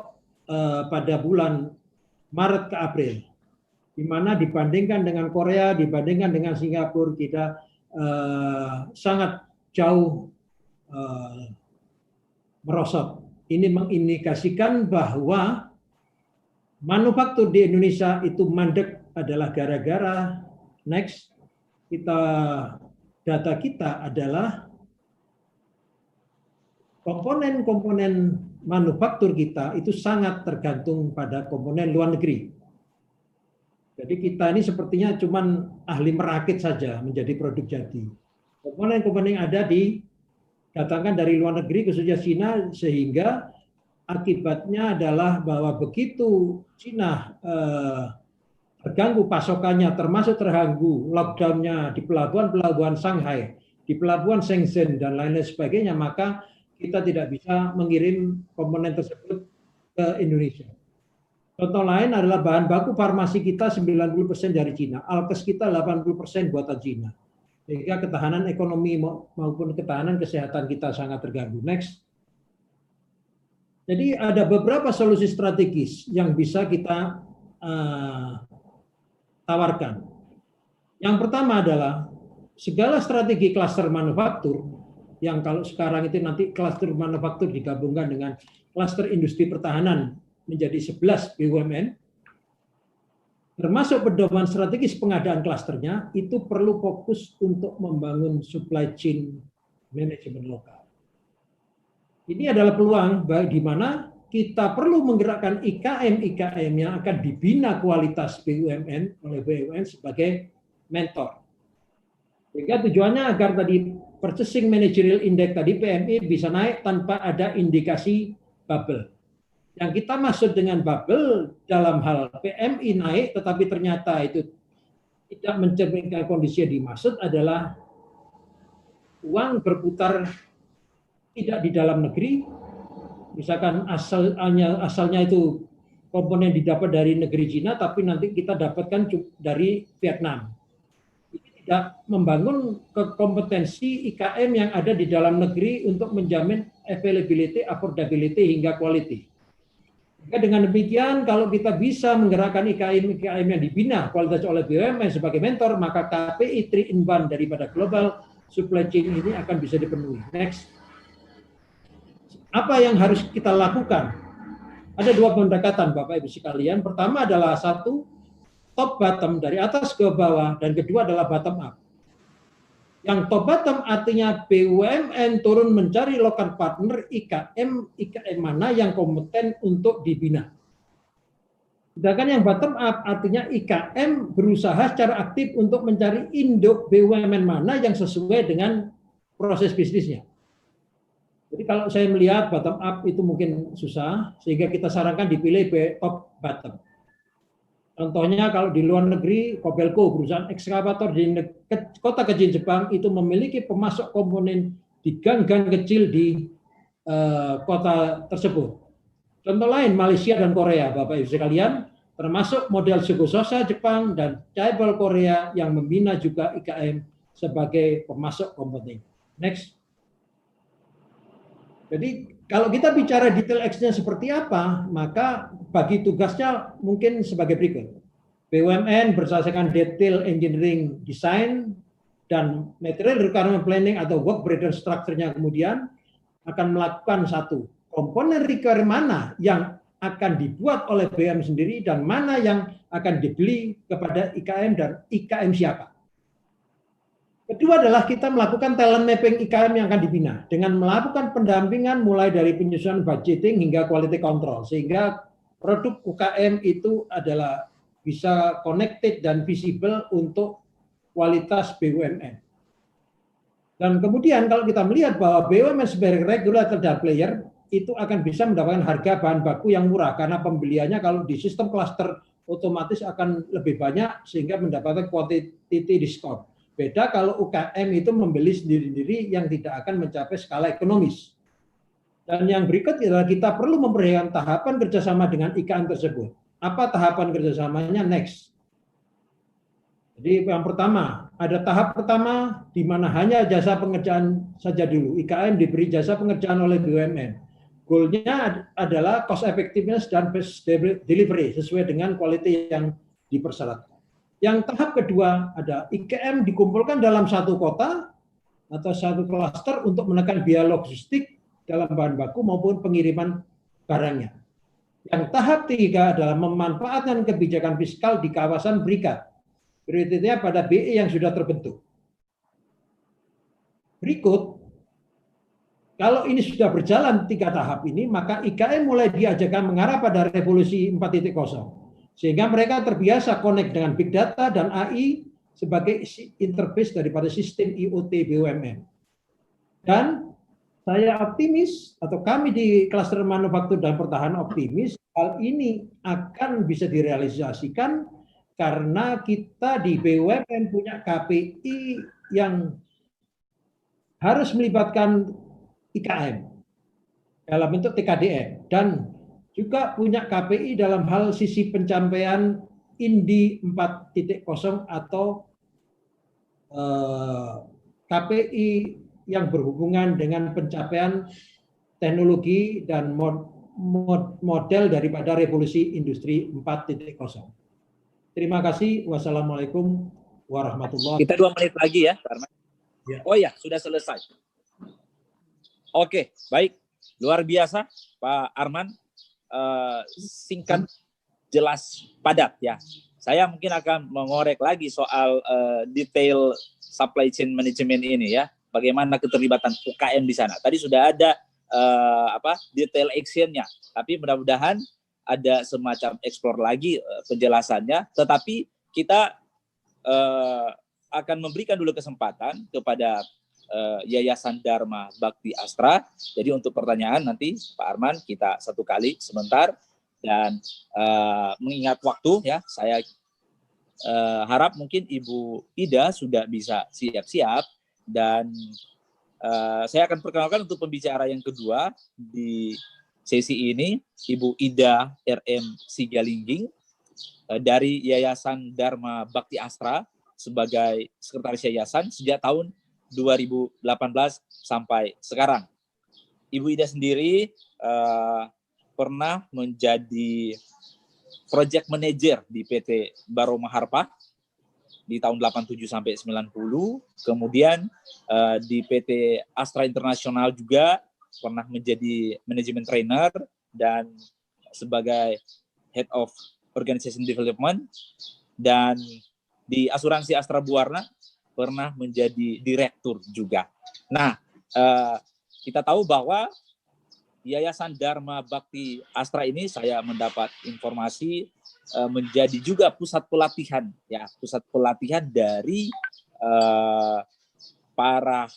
pada bulan Maret ke April, di mana dibandingkan dengan Korea, dibandingkan dengan Singapura, kita sangat jauh merosot. Ini mengindikasikan bahwa manufaktur di Indonesia itu mandek adalah gara-gara data kita adalah komponen-komponen manufaktur kita itu sangat tergantung pada komponen luar negeri. Jadi kita ini sepertinya cuman ahli merakit saja menjadi produk jadi. Komponen-komponen yang ada datangkan dari luar negeri khususnya Cina, sehingga akibatnya adalah bahwa begitu Cina terganggu pasokannya, termasuk terganggu lockdown-nya di pelabuhan-pelabuhan Shanghai, di pelabuhan Shenzhen dan lain-lain sebagainya, maka kita tidak bisa mengirim komponen tersebut ke Indonesia. Contoh lain adalah bahan baku farmasi kita 90% dari Cina, alkes kita 80% buatan Cina. Sehingga ketahanan ekonomi maupun ketahanan kesehatan kita sangat terganggu. Next. Jadi ada beberapa solusi strategis yang bisa kita tawarkan. Yang pertama adalah segala strategi klaster manufaktur, yang kalau sekarang itu nanti klaster manufaktur digabungkan dengan klaster industri pertahanan menjadi 11 BUMN, termasuk pedoman strategis pengadaan klasternya, itu perlu fokus untuk membangun supply chain management lokal. Ini adalah peluang di mana kita perlu menggerakkan IKM yang akan dibina kualitas BUMN oleh BUMN sebagai mentor. Sehingga tujuannya agar tadi Purchasing Managerial Index tadi PMI bisa naik tanpa ada indikasi bubble. Yang kita maksud dengan bubble dalam hal PMI naik tetapi ternyata itu tidak mencerminkan kondisi yang dimaksud adalah uang berputar tidak di dalam negeri, misalkan asalnya itu komponen didapat dari negeri Cina tapi nanti kita dapatkan dari Vietnam. Tidak membangun kompetensi IKM yang ada di dalam negeri untuk menjamin availability, affordability, hingga quality. Dengan demikian, kalau kita bisa menggerakkan IKM yang dibina kualitas oleh BUMN sebagai mentor, maka KPI 3-in-1 daripada global supply chain ini akan bisa dipenuhi. Next. Apa yang harus kita lakukan? Ada dua pendekatan, Bapak Ibu sekalian. Pertama adalah satu, top bottom dari atas ke bawah, dan kedua adalah bottom up. Yang top bottom artinya BUMN turun mencari local partner IKM mana yang kompeten untuk dibina. Sedangkan yang bottom up artinya IKM berusaha secara aktif untuk mencari induk BUMN mana yang sesuai dengan proses bisnisnya. Jadi kalau saya melihat bottom up itu mungkin susah, sehingga kita sarankan dipilih top bottom. Contohnya kalau di luar negeri, Kobelco, perusahaan ekskavator di kota kecil Jepang itu memiliki pemasok komponen di gang-gang kecil di kota tersebut. Contoh lain Malaysia dan Korea, Bapak Ibu sekalian, termasuk model Sugo Sosa Jepang dan Chaebol Korea yang membina juga IKM sebagai pemasok komponen. Next. Jadi kalau kita bicara detail X-nya seperti apa, maka bagi tugasnya mungkin sebagai berikut. BUMN berdasarkan detail engineering design dan material requirement planning atau work breakdown structure-nya kemudian akan melakukan satu, komponen requirement mana yang akan dibuat oleh BUMN sendiri dan mana yang akan dibeli kepada IKM dan IKM siapa. Kedua adalah kita melakukan talent mapping IKM yang akan dibina dengan melakukan pendampingan mulai dari penyusunan budgeting hingga quality control sehingga produk UKM itu adalah bisa connected dan visible untuk kualitas BUMN. Dan kemudian kalau kita melihat bahwa BUMN sebagai regulator dan player itu akan bisa mendapatkan harga bahan baku yang murah karena pembeliannya kalau di sistem cluster otomatis akan lebih banyak sehingga mendapatkan quantity discount. Beda kalau UKM itu membeli sendiri-sendiri yang tidak akan mencapai skala ekonomis. Dan yang berikut adalah kita perlu memperhatikan tahapan kerjasama dengan IKM tersebut. Apa tahapan kerjasamanya? Next. Jadi yang pertama, ada tahap pertama di mana hanya jasa pengerjaan saja dulu. IKM diberi jasa pengerjaan oleh BUMN. Goalnya adalah cost effectiveness dan best delivery sesuai dengan quality yang dipersyaratkan. Yang tahap kedua ada IKM dikumpulkan dalam satu kota atau satu klaster untuk menekan biaya logistik dalam bahan baku maupun pengiriman barangnya. Yang tahap 3 adalah memanfaatkan kebijakan fiskal di kawasan berikat. Prioritasnya pada BE yang sudah terbentuk. Berikut, kalau ini sudah berjalan 3 tahap ini, maka IKM mulai diajarkan mengarah pada revolusi 4.0. Sehingga mereka terbiasa connect dengan big data dan AI sebagai interface daripada sistem IoT BUMN. Dan saya optimis, atau kami di klaster manufaktur dan pertahanan optimis, hal ini akan bisa direalisasikan karena kita di BUMN punya KPI yang harus melibatkan IKM dalam bentuk TKDN dan juga punya KPI dalam hal sisi pencapaian INDI 4.0 atau KPI yang berhubungan dengan pencapaian teknologi dan model daripada revolusi industri 4.0. Terima kasih. Wassalamualaikum warahmatullahi wabarakatuh. Kita 2 menit lagi ya, Pak Arman. Ya. Oh ya, sudah selesai. Oke, baik. Luar biasa, Pak Arman. Singkat, jelas, padat ya. Saya mungkin akan mengorek lagi soal detail supply chain management ini ya. Bagaimana keterlibatan UKM di sana. Tadi sudah ada detail action-nya. Tapi mudah-mudahan ada semacam explore lagi penjelasannya. Tetapi kita akan memberikan dulu kesempatan kepada Yayasan Dharma Bakti Astra. Jadi untuk pertanyaan nanti Pak Arman kita 1 kali sebentar dan mengingat waktu ya, saya harap mungkin Ibu Ida sudah bisa siap-siap dan saya akan perkenalkan untuk pembicara yang kedua di sesi ini, Ibu Ida RM Sigalingging dari Yayasan Dharma Bakti Astra sebagai sekretaris yayasan sejak tahun 2018 sampai sekarang. Ibu Ida sendiri pernah menjadi project manager di PT Baroma Harpa di tahun 87 sampai 90. Kemudian di PT Astra International juga pernah menjadi manajemen trainer dan sebagai head of organization development, dan di asuransi Astra Buarna pernah menjadi direktur juga. Nah, kita tahu bahwa Yayasan Dharma Bakti Astra ini saya mendapat informasi menjadi juga pusat pelatihan ya, pusat pelatihan dari para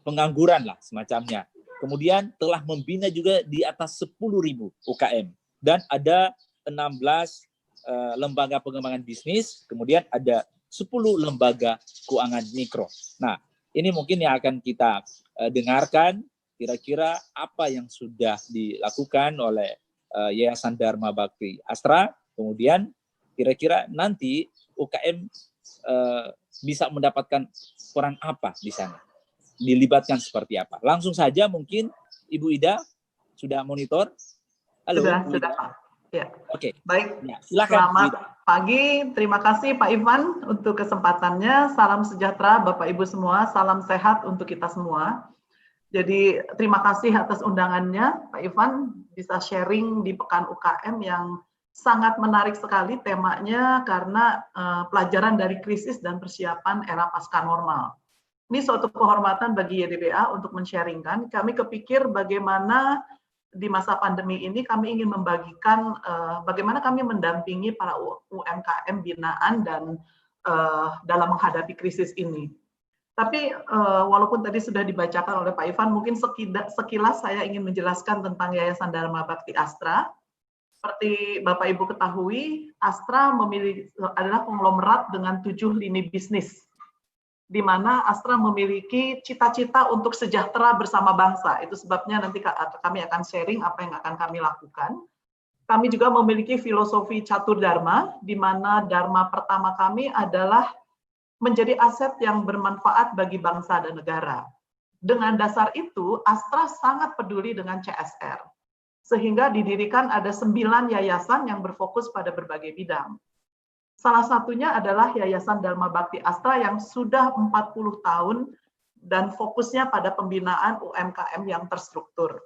pengangguran lah semacamnya. Kemudian telah membina juga di atas 10.000 UKM dan ada 16 lembaga pengembangan bisnis, kemudian ada 10 lembaga keuangan mikro. Nah, ini mungkin yang akan kita dengarkan kira-kira apa yang sudah dilakukan oleh Yayasan Dharma Bakti Astra. Kemudian kira-kira nanti UKM bisa mendapatkan peran apa di sana? Dilibatkan seperti apa? Langsung saja mungkin Ibu Ida sudah monitor. Halo. Sudah Pak. Ya. Oke. Baik. Ya, silakan. Selamat pagi. Terima kasih Pak Ivan untuk kesempatannya. Salam sejahtera Bapak Ibu semua. Salam sehat untuk kita semua. Jadi terima kasih atas undangannya Pak Ivan, bisa sharing di Pekan UKM yang sangat menarik sekali temanya karena pelajaran dari krisis dan persiapan era pasca normal. Ini suatu kehormatan bagi YDBA untuk men-sharingkan. Kami kepikir bagaimana di masa pandemi ini kami ingin membagikan bagaimana kami mendampingi para UMKM binaan dan dalam menghadapi krisis ini. Tapi walaupun tadi sudah dibacakan oleh Pak Ivan, mungkin sekilas saya ingin menjelaskan tentang Yayasan Dharma Bakti Astra. Seperti Bapak Ibu ketahui, Astra adalah konglomerat dengan 7 lini bisnis, di mana Astra memiliki cita-cita untuk sejahtera bersama bangsa. Itu sebabnya nanti kami akan sharing apa yang akan kami lakukan. Kami juga memiliki filosofi catur dharma, di mana dharma pertama kami adalah menjadi aset yang bermanfaat bagi bangsa dan negara. Dengan dasar itu, Astra sangat peduli dengan CSR, sehingga didirikan ada 9 yayasan yang berfokus pada berbagai bidang. Salah satunya adalah Yayasan Dharma Bakti Astra yang sudah 40 tahun dan fokusnya pada pembinaan UMKM yang terstruktur.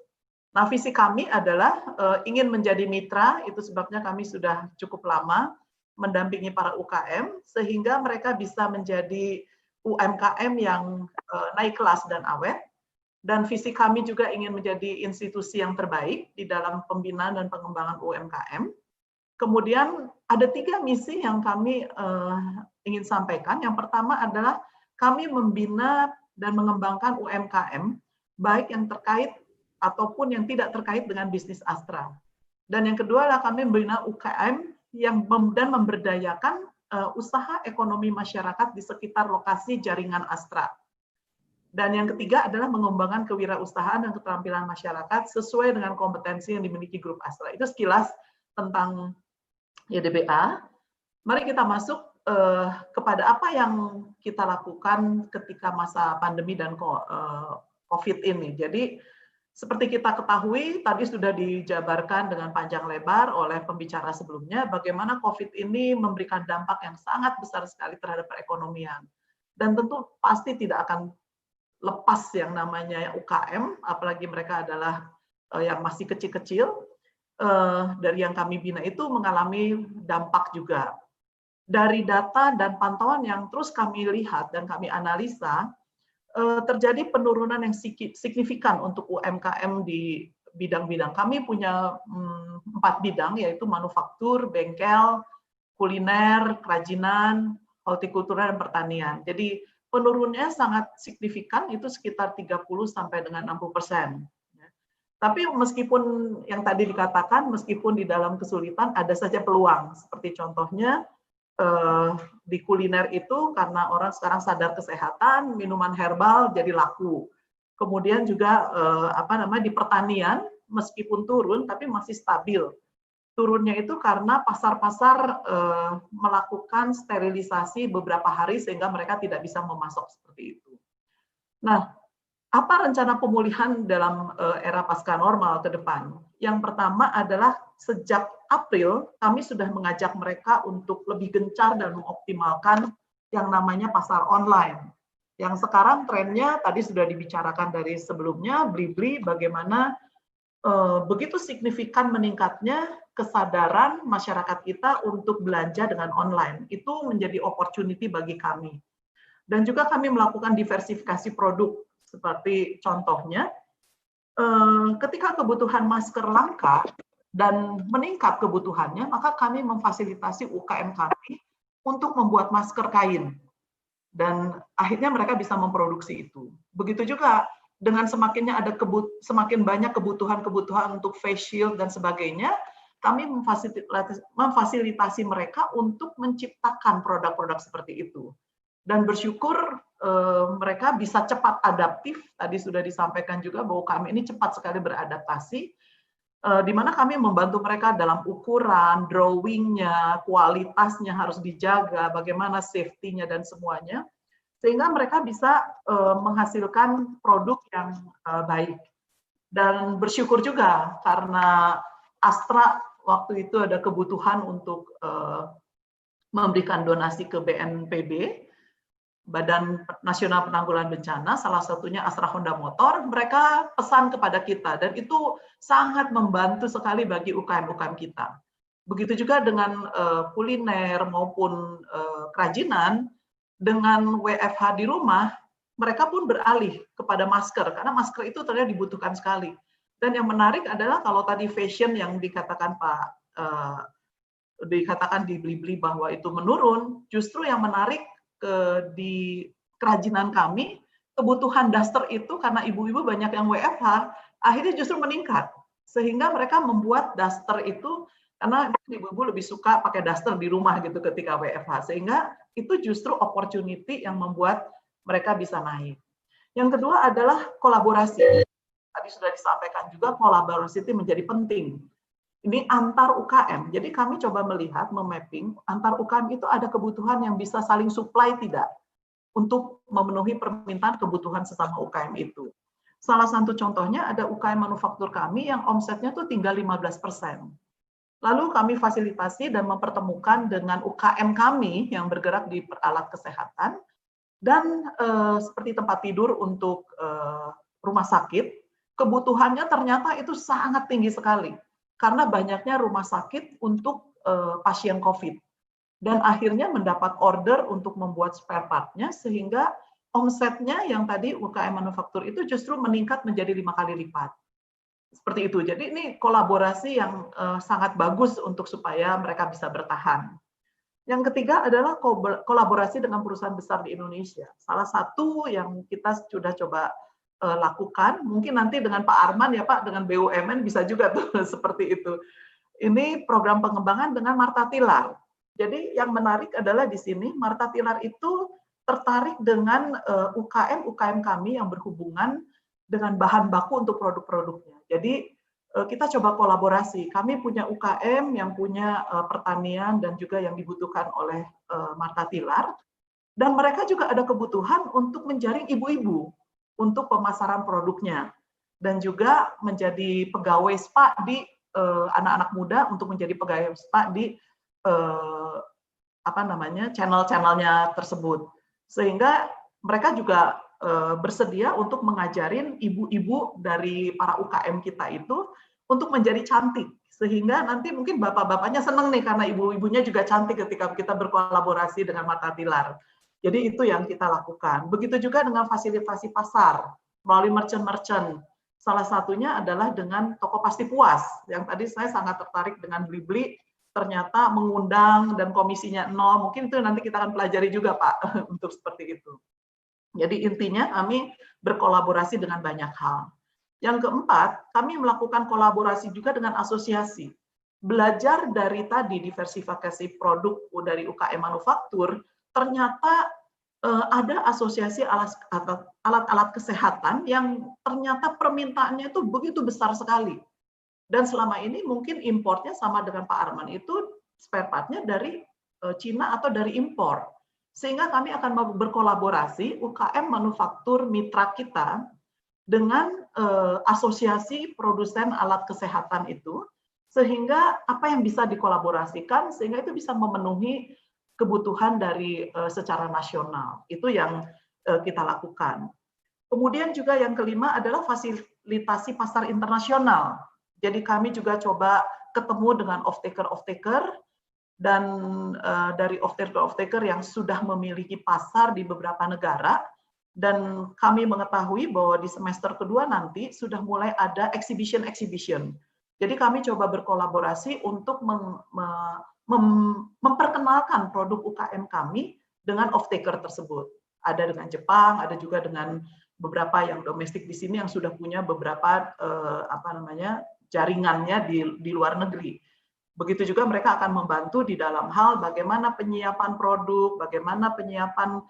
Nah, visi kami adalah ingin menjadi mitra, itu sebabnya kami sudah cukup lama mendampingi para UKM, sehingga mereka bisa menjadi UMKM yang naik kelas dan awet. Dan visi kami juga ingin menjadi institusi yang terbaik di dalam pembinaan dan pengembangan UMKM. Kemudian ada 3 misi yang kami ingin sampaikan. Yang pertama adalah kami membina dan mengembangkan UMKM, baik yang terkait ataupun yang tidak terkait dengan bisnis Astra. Dan yang kedua adalah kami membina UKM dan memberdayakan usaha ekonomi masyarakat di sekitar lokasi jaringan Astra. Dan yang ketiga adalah mengembangkan kewirausahaan dan keterampilan masyarakat sesuai dengan kompetensi yang dimiliki grup Astra. Itu sekilas tentang YDBA. Mari kita masuk kepada apa yang kita lakukan ketika masa pandemi dan COVID ini. Jadi, seperti kita ketahui, tadi sudah dijabarkan dengan panjang lebar oleh pembicara sebelumnya, bagaimana COVID ini memberikan dampak yang sangat besar sekali terhadap perekonomian. Dan tentu pasti tidak akan lepas yang namanya UKM, apalagi mereka adalah yang masih kecil-kecil, dari yang kami bina itu mengalami dampak juga. Dari data dan pantauan yang terus kami lihat dan kami analisa, terjadi penurunan yang signifikan untuk UMKM di bidang-bidang. Kami punya 4 bidang, yaitu manufaktur, bengkel, kuliner, kerajinan, hortikultura, dan pertanian. Jadi penurunannya sangat signifikan, itu sekitar 30 sampai dengan 60%. Tapi meskipun yang tadi dikatakan, meskipun di dalam kesulitan ada saja peluang, seperti contohnya di kuliner itu karena orang sekarang sadar kesehatan, minuman herbal jadi laku. Kemudian juga di pertanian meskipun turun tapi masih stabil. Turunnya itu karena pasar-pasar melakukan sterilisasi beberapa hari sehingga mereka tidak bisa memasok seperti itu. Nah, apa rencana pemulihan dalam era pasca normal ke depan? Yang pertama adalah sejak April, kami sudah mengajak mereka untuk lebih gencar dan mengoptimalkan yang namanya pasar online. Yang sekarang trennya, tadi sudah dibicarakan dari sebelumnya, Blibli, bagaimana begitu signifikan meningkatnya kesadaran masyarakat kita untuk belanja dengan online. Itu menjadi opportunity bagi kami. Dan juga kami melakukan diversifikasi produk, seperti contohnya, ketika kebutuhan masker langka dan meningkat kebutuhannya, maka kami memfasilitasi UKM kami untuk membuat masker kain. Dan akhirnya mereka bisa memproduksi itu. Begitu juga dengan semakin banyak kebutuhan-kebutuhan untuk face shield dan sebagainya, kami memfasilitasi mereka untuk menciptakan produk-produk seperti itu. Dan bersyukur mereka bisa cepat adaptif. Tadi sudah disampaikan juga bahwa kami ini cepat sekali beradaptasi, di mana kami membantu mereka dalam ukuran, drawingnya, kualitasnya harus dijaga, bagaimana safety-nya dan semuanya, sehingga mereka bisa menghasilkan produk yang baik. Dan bersyukur juga karena Astra waktu itu ada kebutuhan untuk memberikan donasi ke BNPB, Badan Nasional Penanggulangan Bencana, salah satunya Astra Honda Motor, mereka pesan kepada kita, dan itu sangat membantu sekali bagi UKM-UKM kita. Begitu juga dengan kuliner maupun kerajinan, dengan WFH di rumah, mereka pun beralih kepada masker, karena masker itu ternyata dibutuhkan sekali. Dan yang menarik adalah kalau tadi fashion yang dikatakan dikatakan di Blibli bahwa itu menurun, justru yang menarik di kerajinan kami, kebutuhan daster itu karena ibu-ibu banyak yang WFH, akhirnya justru meningkat. Sehingga mereka membuat daster itu, karena ibu-ibu lebih suka pakai daster di rumah gitu ketika WFH. Sehingga itu justru opportunity yang membuat mereka bisa naik. Yang kedua adalah kolaborasi. Tadi sudah disampaikan juga, kolaborasi itu menjadi penting. Ini antar UKM. Jadi kami coba melihat, memapping, antar UKM itu ada kebutuhan yang bisa saling supply tidak untuk memenuhi permintaan kebutuhan sesama UKM itu. Salah satu contohnya ada UKM manufaktur kami yang omsetnya tuh tinggal 15%. Lalu kami fasilitasi dan mempertemukan dengan UKM kami yang bergerak di peralat kesehatan, Dan seperti tempat tidur untuk rumah sakit, kebutuhannya ternyata itu sangat tinggi sekali karena banyaknya rumah sakit untuk pasien COVID. Dan akhirnya mendapat order untuk membuat spare part-nya sehingga omsetnya yang tadi UKM manufaktur itu justru meningkat menjadi 5 kali lipat. Seperti itu. Jadi ini kolaborasi yang sangat bagus untuk supaya mereka bisa bertahan. Yang ketiga adalah kolaborasi dengan perusahaan besar di Indonesia. Salah satu yang kita sudah coba lakukan, mungkin nanti dengan Pak Arman ya Pak, dengan BUMN bisa juga tuh seperti itu. Ini program pengembangan dengan Marta Tilar. Jadi yang menarik adalah di sini Marta Tilar itu tertarik dengan UKM kami yang berhubungan dengan bahan baku untuk produk-produknya. Jadi kita coba kolaborasi. Kami punya UKM yang punya pertanian dan juga yang dibutuhkan oleh Marta Tilar. Dan mereka juga ada kebutuhan untuk menjaring ibu-ibu untuk pemasaran produknya. Dan juga menjadi pegawai spa di anak-anak muda untuk menjadi pegawai spa di channel-channelnya tersebut. Sehingga mereka juga bersedia untuk mengajarin ibu-ibu dari para UKM kita itu untuk menjadi cantik. Sehingga nanti mungkin bapak-bapaknya senang nih karena ibu-ibunya juga cantik ketika kita berkolaborasi dengan Marta Tilar. Jadi itu yang kita lakukan. Begitu juga dengan fasilitasi pasar melalui merchant-merchant. Salah satunya adalah dengan Toko Pasti Puas. Yang tadi saya sangat tertarik dengan Blibli, ternyata mengundang dan komisinya 0. Mungkin itu nanti kita akan pelajari juga Pak untuk seperti itu. Jadi intinya kami berkolaborasi dengan banyak hal. Yang keempat, kami melakukan kolaborasi juga dengan asosiasi. Belajar dari tadi diversifikasi produk dari UKM manufaktur, ternyata ada asosiasi alat-alat kesehatan yang ternyata permintaannya itu begitu besar sekali. Dan selama ini mungkin importnya sama dengan Pak Arman itu spare part-nya dari Cina atau dari impor. Sehingga kami akan berkolaborasi UKM manufaktur mitra kita dengan asosiasi produsen alat kesehatan itu, sehingga apa yang bisa dikolaborasikan sehingga itu bisa memenuhi kebutuhan dari secara nasional. Itu yang kita lakukan. Kemudian juga yang kelima adalah fasilitasi pasar internasional. Jadi kami juga coba ketemu dengan off-taker dan dari off-taker yang sudah memiliki pasar di beberapa negara, dan kami mengetahui bahwa di semester kedua nanti sudah mulai ada exhibition. Jadi kami coba berkolaborasi untuk memperkenalkan produk UKM kami dengan off-taker tersebut. Ada dengan Jepang, ada juga dengan beberapa yang domestik di sini yang sudah punya beberapa jaringannya di luar negeri. Begitu juga mereka akan membantu di dalam hal bagaimana penyiapan produk, bagaimana penyiapan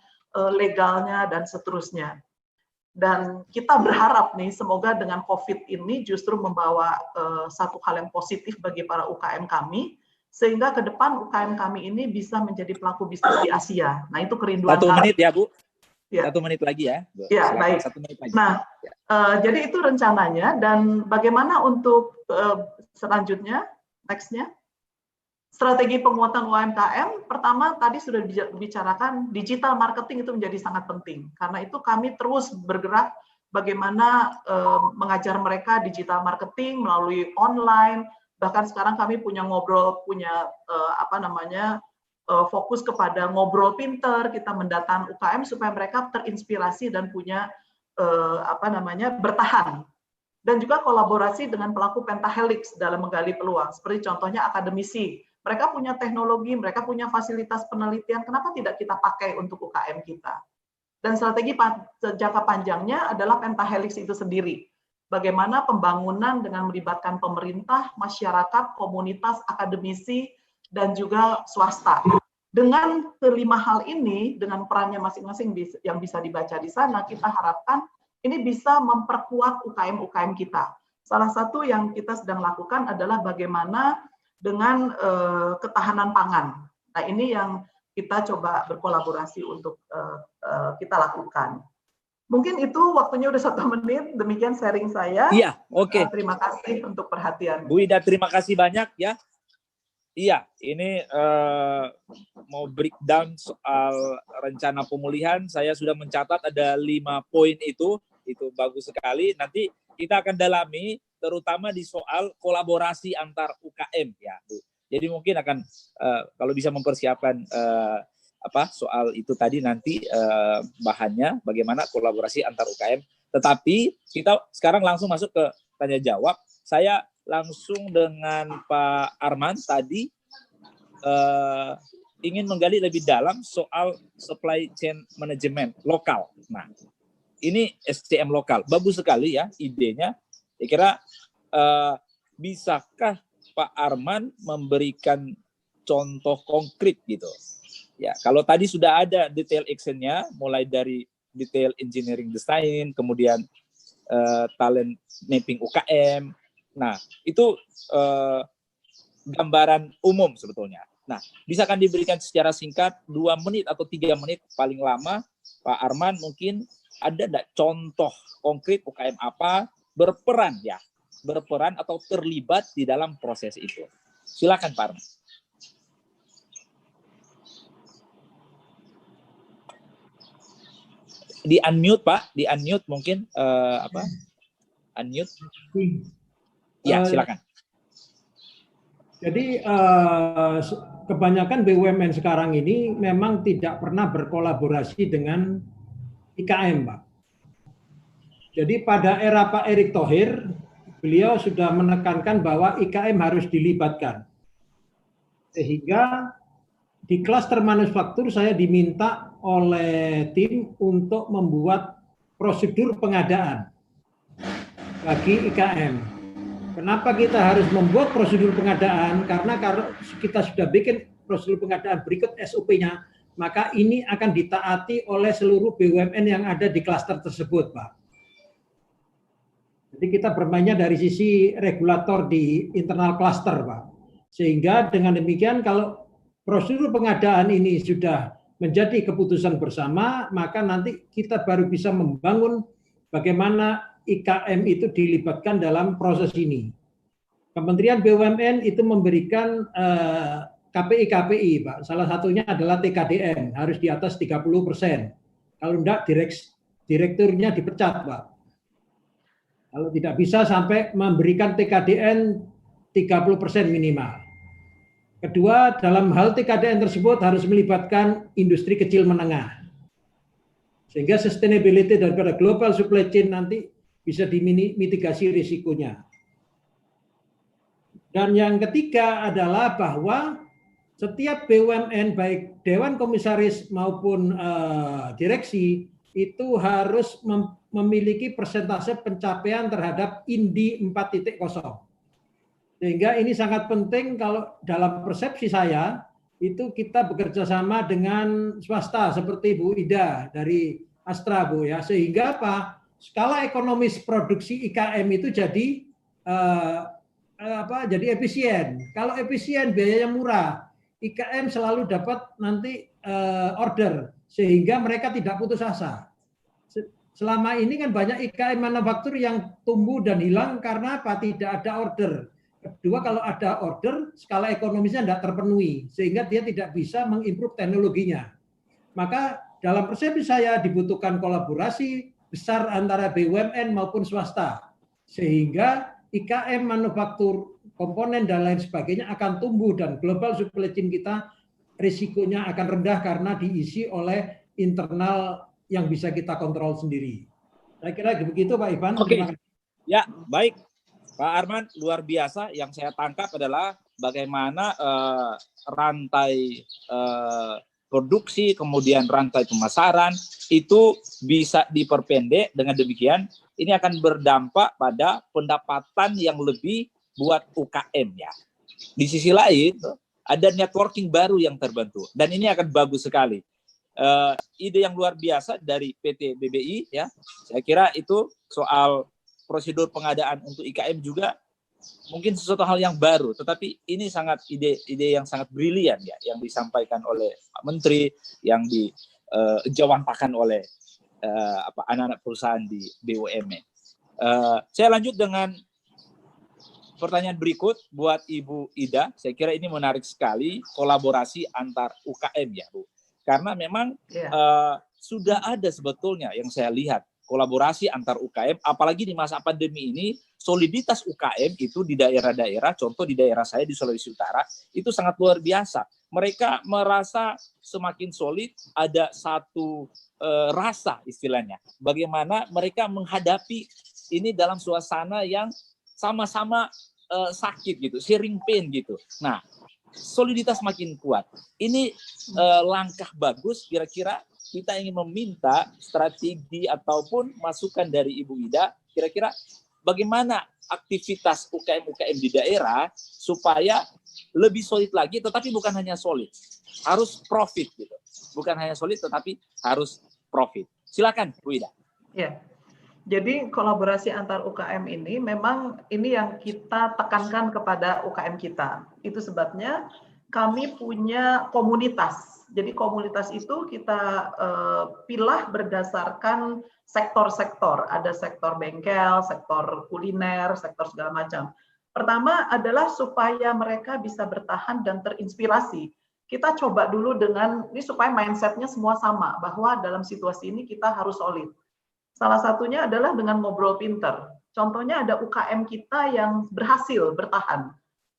legalnya, dan seterusnya. Dan kita berharap nih, semoga dengan COVID ini justru membawa satu hal yang positif bagi para UKM kami, sehingga ke depan UKM kami ini bisa menjadi pelaku bisnis di Asia. Nah, itu kerinduan kami. 1 menit ya, Bu. Ya. 1 menit lagi ya. Ya, baik. 1 menit lagi. Nah, jadi itu rencananya, dan bagaimana untuk selanjutnya, next-nya? Strategi penguatan UMKM, pertama tadi sudah dibicarakan, digital marketing itu menjadi sangat penting. Karena itu kami terus bergerak bagaimana mengajar mereka digital marketing melalui online. Bahkan sekarang kami punya fokus kepada ngobrol pinter, kita mendatang UKM supaya mereka terinspirasi dan punya bertahan. Dan juga kolaborasi dengan pelaku pentahelix dalam menggali peluang, seperti contohnya akademisi. Mereka punya teknologi, mereka punya fasilitas penelitian, kenapa tidak kita pakai untuk UKM kita? Dan strategi jangka panjangnya adalah pentahelix itu sendiri. Bagaimana pembangunan dengan melibatkan pemerintah, masyarakat, komunitas, akademisi, dan juga swasta. Dengan kelima hal ini, dengan perannya masing-masing yang bisa dibaca di sana, kita harapkan ini bisa memperkuat UKM-UKM kita. Salah satu yang kita sedang lakukan adalah bagaimana dengan ketahanan pangan. Nah, ini yang kita coba berkolaborasi untuk kita lakukan. Mungkin itu waktunya udah 1 menit, demikian sharing saya. Iya, oke. Terima kasih untuk perhatian. Bu Ida, terima kasih banyak ya. Iya, ini mau breakdown soal rencana pemulihan. Saya sudah mencatat ada 5 poin itu bagus sekali. Nanti kita akan dalami, terutama di soal kolaborasi antar UKM ya, Bu. Jadi mungkin akan kalau bisa mempersiapkan soal itu tadi nanti bahannya bagaimana kolaborasi antar UKM. Tetapi kita sekarang langsung masuk ke tanya jawab. Saya langsung dengan Pak Arman tadi ingin menggali lebih dalam soal supply chain management lokal. Nah, ini SCM lokal. Bagus sekali ya idenya. Saya kira bisakah Pak Arman memberikan contoh konkret gitu. Ya, kalau tadi sudah ada detail actionnya, mulai dari detail engineering design, kemudian talent mapping UKM. Nah, itu gambaran umum sebetulnya. Nah, bisakan diberikan secara singkat 2 menit atau 3 menit paling lama, Pak Arman, mungkin ada enggak contoh konkret UKM apa berperan atau terlibat di dalam proses itu. Silakan Pak Arman. Di unmute Pak, di unmute mungkin unmute. Ya, silakan. Jadi kebanyakan BUMN sekarang ini memang tidak pernah berkolaborasi dengan IKM, Pak. Jadi pada era Pak Erick Thohir, beliau sudah menekankan bahwa IKM harus dilibatkan. Sehingga di klaster manufaktur saya diminta oleh tim untuk membuat prosedur pengadaan bagi IKM. Kenapa kita harus membuat prosedur pengadaan? Karena kalau kita sudah bikin prosedur pengadaan berikut SOP-nya, maka ini akan ditaati oleh seluruh BUMN yang ada di klaster tersebut, Pak. Jadi kita bermainnya dari sisi regulator di internal klaster, Pak. Sehingga dengan demikian kalau prosedur pengadaan ini sudah menjadi keputusan bersama, maka nanti kita baru bisa membangun bagaimana IKM itu dilibatkan dalam proses ini. Kementerian BUMN itu memberikan KPI, Pak. Salah satunya adalah TKDN, harus di atas 30%. Kalau enggak, direkturnya dipecat, Pak. Kalau tidak bisa sampai memberikan TKDN 30% minimal. Kedua, dalam hal TKDN tersebut harus melibatkan industri kecil menengah. Sehingga sustainability daripada global supply chain nanti bisa dimitigasi risikonya. Dan yang ketiga adalah bahwa setiap BUMN baik Dewan Komisaris maupun direksi itu harus memiliki persentase pencapaian terhadap INDI 4.0. Sehingga ini sangat penting kalau dalam persepsi saya itu kita bekerja sama dengan swasta seperti Bu Ida dari Astra, Bu ya. Sehingga apa? Skala ekonomis produksi IKM itu jadi jadi efisien. Kalau efisien biayanya murah, IKM selalu dapat nanti order sehingga mereka tidak putus asa. Selama ini kan banyak IKM manufaktur yang tumbuh dan hilang karena apa? Tidak ada order. Kedua, kalau ada order, skala ekonomisnya tidak terpenuhi sehingga dia tidak bisa mengimprove teknologinya. Maka dalam persepsi saya dibutuhkan kolaborasi besar antara BUMN maupun swasta sehingga IKM manufaktur komponen dan lain sebagainya akan tumbuh dan global supply chain kita risikonya akan rendah karena diisi oleh internal yang bisa kita kontrol sendiri. Saya kira begitu Pak Ivan. Oke. Ya, baik. Pak Arman, luar biasa. Yang saya tangkap adalah bagaimana rantai produksi, kemudian rantai pemasaran itu bisa diperpendek. Dengan demikian, ini akan berdampak pada pendapatan yang lebih buat UKM ya. Di sisi lain, ada networking baru yang terbentuk dan ini akan bagus sekali. Ide yang luar biasa dari PT BBI ya. Saya kira itu soal prosedur pengadaan untuk IKM juga mungkin sesuatu hal yang baru, tetapi ini sangat ide yang sangat brilian ya, yang disampaikan oleh Pak Menteri, yang dijawantakan oleh anak-anak perusahaan di BUMN. Saya lanjut dengan pertanyaan berikut buat Ibu Ida, saya kira ini menarik sekali, kolaborasi antar UKM ya Bu. Karena memang sudah ada sebetulnya yang saya lihat, kolaborasi antar UKM, apalagi di masa pandemi ini, soliditas UKM itu di daerah-daerah, contoh di daerah saya di Sulawesi Utara, itu sangat luar biasa. Mereka merasa semakin solid, ada satu rasa istilahnya. Bagaimana mereka menghadapi ini dalam suasana yang sama-sama sakit gitu, sharing pain gitu. Nah, soliditas makin kuat. Ini langkah bagus, kira-kira kita ingin meminta strategi ataupun masukan dari Ibu Ida, kira-kira bagaimana aktivitas UKM-UKM di daerah supaya lebih solid lagi, tetapi bukan hanya solid, harus profit gitu. Bukan hanya solid, tetapi harus profit. Silakan, Bu Ida. Ya, jadi kolaborasi antar UKM ini memang ini yang kita tekankan kepada UKM kita. Itu sebabnya kami punya komunitas. Jadi komunitas itu kita pilah berdasarkan sektor-sektor. Ada sektor bengkel, sektor kuliner, sektor segala macam. Pertama adalah supaya mereka bisa bertahan dan terinspirasi. Kita coba dulu dengan ini supaya mindsetnya semua sama, bahwa dalam situasi ini kita harus solid. Salah satunya adalah dengan ngobrol pinter. Contohnya ada UKM kita yang berhasil bertahan,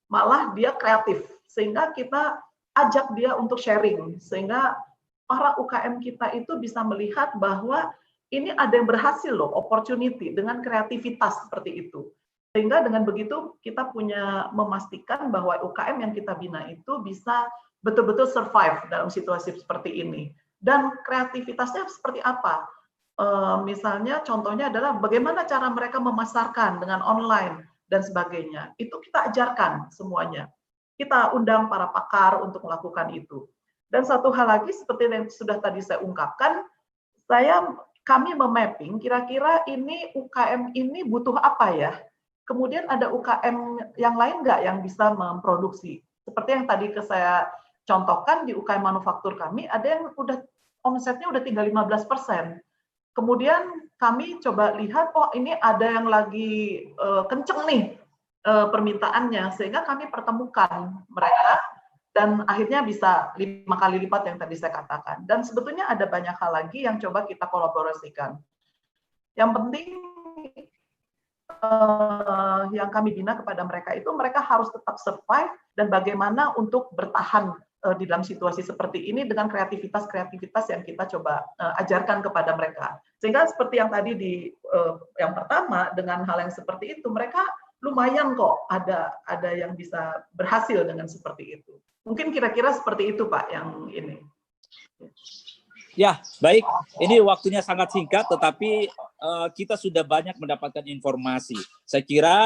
malah dia kreatif, sehingga kita ajak dia untuk sharing, sehingga para UKM kita itu bisa melihat bahwa ini ada yang berhasil loh, opportunity dengan kreativitas seperti itu. Sehingga dengan begitu kita punya memastikan bahwa UKM yang kita bina itu bisa betul-betul survive dalam situasi seperti ini. Dan kreativitasnya seperti apa? Misalnya contohnya adalah bagaimana cara mereka memasarkan dengan online dan sebagainya. Itu kita ajarkan semuanya. Kita undang para pakar untuk melakukan itu. Dan satu hal lagi seperti yang sudah tadi saya ungkapkan, kami memapping kira-kira ini UKM ini butuh apa ya? Kemudian ada UKM yang lain nggak yang bisa memproduksi? Seperti yang tadi saya contohkan di UKM manufaktur kami, ada yang udah omsetnya udah tinggal 15%. Kemudian kami coba lihat, oh ini ada yang lagi kenceng nih permintaannya, sehingga kami pertemukan mereka dan akhirnya bisa 5 kali lipat yang tadi saya katakan. Dan sebetulnya ada banyak hal lagi yang coba kita kolaborasikan. Yang penting yang kami bina kepada mereka itu mereka harus tetap survive dan bagaimana untuk bertahan di dalam situasi seperti ini dengan kreativitas yang kita coba ajarkan kepada mereka. Sehingga seperti yang tadi yang pertama dengan hal yang seperti itu mereka lumayan kok ada yang bisa berhasil dengan seperti itu. Mungkin kira-kira seperti itu Pak yang ini. Ya, baik. Ini waktunya sangat singkat, tetapi kita sudah banyak mendapatkan informasi. Saya kira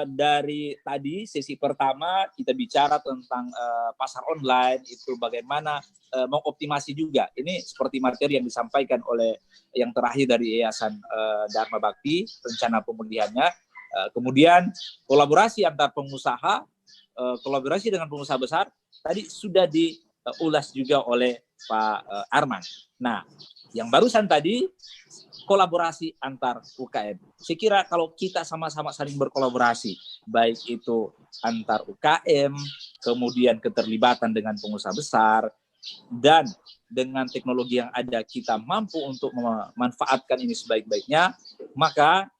dari tadi sesi pertama kita bicara tentang pasar online, itu bagaimana mengoptimasi juga. Ini seperti materi yang disampaikan oleh yang terakhir dari Yayasan Dharma Bakti, rencana pemulihannya. Kemudian kolaborasi antar pengusaha, kolaborasi dengan pengusaha besar, tadi sudah diulas juga oleh Pak Arman. Nah, yang barusan tadi kolaborasi antar UKM. Saya kira kalau kita sama-sama saling berkolaborasi, baik itu antar UKM, kemudian keterlibatan dengan pengusaha besar, dan dengan teknologi yang ada kita mampu untuk memanfaatkan ini sebaik-baiknya, maka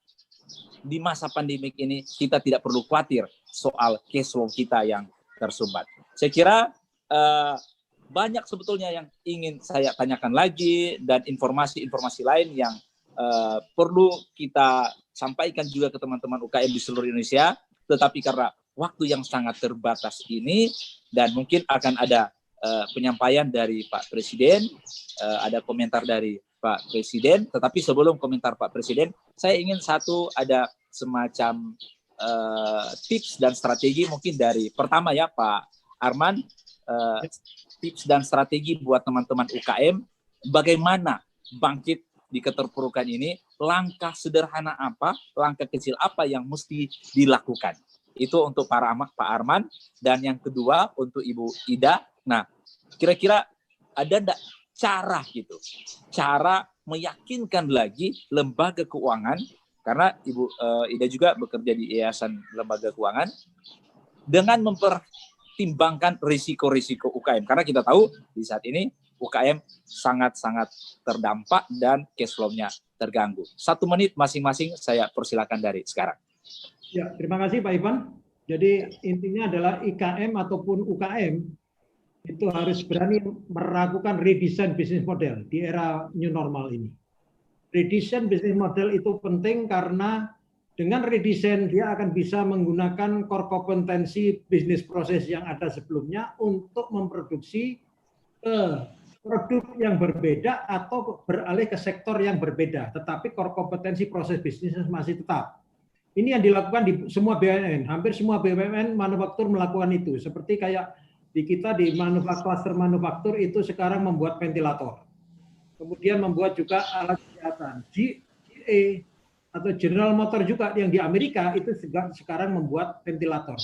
di masa pandemik ini kita tidak perlu khawatir soal cash flow kita yang tersumbat. Saya kira banyak sebetulnya yang ingin saya tanyakan lagi dan informasi-informasi lain yang perlu kita sampaikan juga ke teman-teman UKM di seluruh Indonesia, tetapi karena waktu yang sangat terbatas ini dan mungkin akan ada penyampaian dari Pak Presiden, ada komentar dari Pak Presiden, tetapi sebelum komentar Pak Presiden, saya ingin ada semacam tips dan strategi mungkin dari pertama ya Pak Arman, tips dan strategi buat teman-teman UKM, bagaimana bangkit di keterpurukan ini, langkah sederhana apa, langkah kecil apa yang mesti dilakukan. Itu untuk Pak Arman, dan yang kedua untuk Ibu Ida. Nah, kira-kira ada enggak cara gitu, cara meyakinkan lagi lembaga keuangan karena Ibu Ida juga bekerja di Yayasan Lembaga Keuangan, dengan mempertimbangkan risiko-risiko UKM. Karena kita tahu di saat ini UKM sangat-sangat terdampak dan cash flow-nya terganggu. 1 menit masing-masing, saya persilakan dari sekarang. Ya, terima kasih Pak Ivan. Jadi intinya adalah IKM ataupun UKM itu harus berani melakukan redesign bisnis model di era new normal ini. Redesign bisnis model itu penting karena dengan redesign dia akan bisa menggunakan core kompetensi bisnis proses yang ada sebelumnya untuk memproduksi produk yang berbeda atau beralih ke sektor yang berbeda, tetapi core kompetensi proses bisnisnya masih tetap. Ini yang dilakukan di semua BUMN, hampir semua BUMN manufaktur melakukan itu. Seperti kayak di kita di kluster manufaktur itu sekarang membuat ventilator. Kemudian membuat juga alat kesehatan. GE atau General Motor juga yang di Amerika itu sekarang membuat ventilator.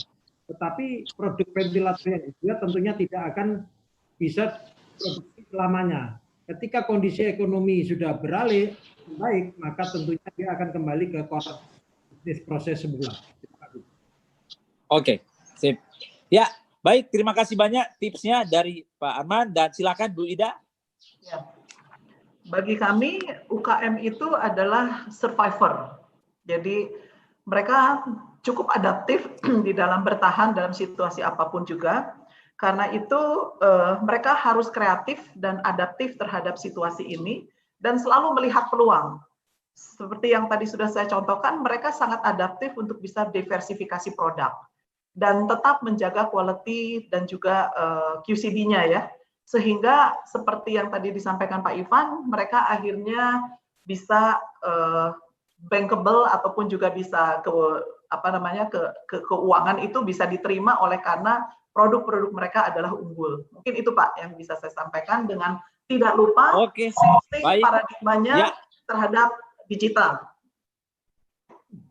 Tetapi produk ventilator yang dia tentunya tidak akan bisa produksi selamanya. Ketika kondisi ekonomi sudah beralih baik, maka tentunya dia akan kembali ke bisnis proses semula. Oke, sip. Ya, baik. Terima kasih banyak tipsnya dari Pak Arman, dan silakan Bu Ida. Ya. Bagi kami, UKM itu adalah survivor. Jadi mereka cukup adaptif di dalam bertahan dalam situasi apapun juga. Karena itu mereka harus kreatif dan adaptif terhadap situasi ini dan selalu melihat peluang. Seperti yang tadi sudah saya contohkan, mereka sangat adaptif untuk bisa diversifikasi produk dan tetap menjaga quality dan juga QCD-nya ya. Sehingga seperti yang tadi disampaikan Pak Ivan, mereka akhirnya bisa bankable ataupun juga bisa keuangan itu bisa diterima oleh karena produk-produk mereka adalah unggul. Mungkin itu Pak yang bisa saya sampaikan, dengan tidak lupa shifting paradigmanya terhadap digital.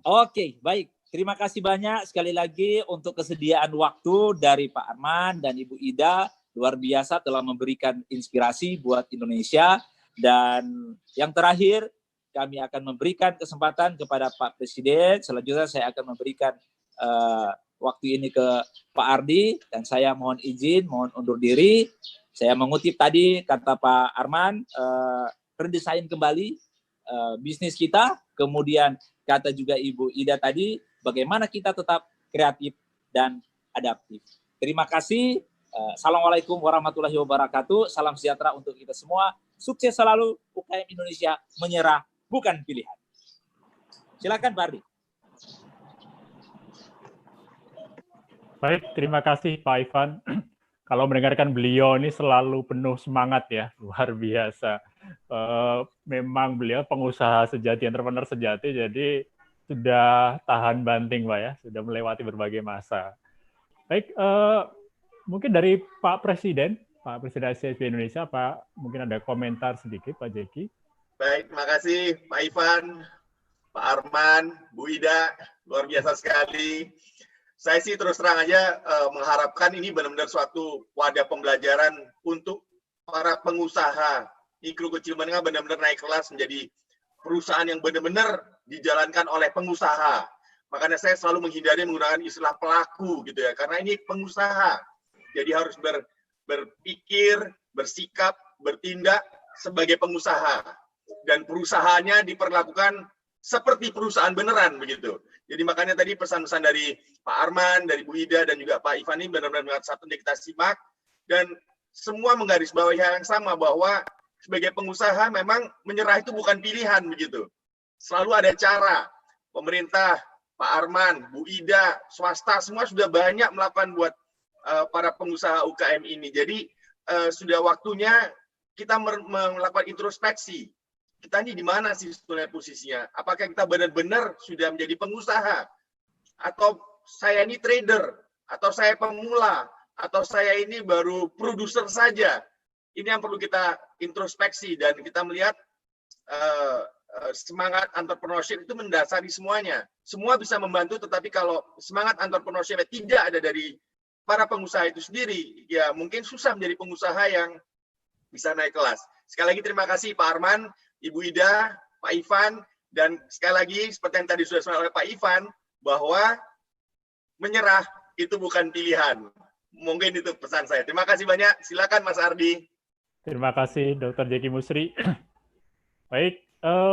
Oke, baik. Terima kasih banyak sekali lagi untuk kesediaan waktu dari Pak Arman dan Ibu Ida. Luar biasa telah memberikan inspirasi buat Indonesia. Dan yang terakhir, kami akan memberikan kesempatan kepada Pak Presiden. Selanjutnya saya akan memberikan waktu ini ke Pak Ardi, dan saya mohon izin, mohon undur diri. Saya mengutip tadi kata Pak Arman, redesain kembali bisnis kita, kemudian kata juga Ibu Ida tadi, bagaimana kita tetap kreatif dan adaptif. Terima kasih. Assalamualaikum warahmatullahi wabarakatuh. Salam sejahtera untuk kita semua. Sukses selalu. UKM Indonesia, menyerah bukan pilihan. Silakan Pak Ardi. Baik, terima kasih Pak Ivan. Kalau mendengarkan beliau ini selalu penuh semangat ya, luar biasa. Memang beliau pengusaha sejati, entrepreneur sejati, jadi sudah tahan banting Pak ya, sudah melewati berbagai masa. Baik, mungkin dari Pak Presiden ICSP Indonesia, Pak, mungkin ada komentar sedikit Pak Jeki. Baik, terima kasih Pak Ivan, Pak Arman, Bu Ida, luar biasa sekali. Saya sih terus terang aja mengharapkan ini benar-benar suatu wadah pembelajaran untuk para pengusaha mikro kecil menengah, benar-benar naik kelas menjadi perusahaan yang benar-benar dijalankan oleh pengusaha. Makanya saya selalu menghindari menggunakan istilah pelaku gitu ya, karena ini pengusaha. Jadi harus berpikir, bersikap, bertindak sebagai pengusaha, dan perusahaannya diperlakukan seperti perusahaan beneran begitu. Jadi makanya tadi pesan-pesan dari Pak Arman, dari Bu Ida, dan juga Pak Ivan ini benar-benar satu kita simak, dan semua menggarisbawahi hal yang sama, bahwa sebagai pengusaha memang menyerah itu bukan pilihan begitu. Selalu ada cara. Pemerintah, Pak Arman, Bu Ida, swasta semua sudah banyak melakukan buat para pengusaha UKM ini. Jadi sudah waktunya kita melakukan introspeksi. Kita ini di mana sih sebenarnya posisinya? Apakah kita benar-benar sudah menjadi pengusaha? Atau saya ini trader? Atau saya pemula? Atau saya ini baru produser saja? Ini yang perlu kita introspeksi, dan kita melihat semangat entrepreneurship itu mendasari semuanya. Semua bisa membantu, tetapi kalau semangat entrepreneurship tidak ada dari para pengusaha itu sendiri, ya mungkin susah menjadi pengusaha yang bisa naik kelas. Sekali lagi terima kasih Pak Arman, Ibu Ida, Pak Ivan, Dan sekali lagi, seperti yang tadi sudah disampaikan oleh Pak Ivan, bahwa menyerah itu bukan pilihan. Mungkin itu pesan saya. Terima kasih banyak. Silakan Mas Ardi. Terima kasih Dr. Jeki Musri. Baik,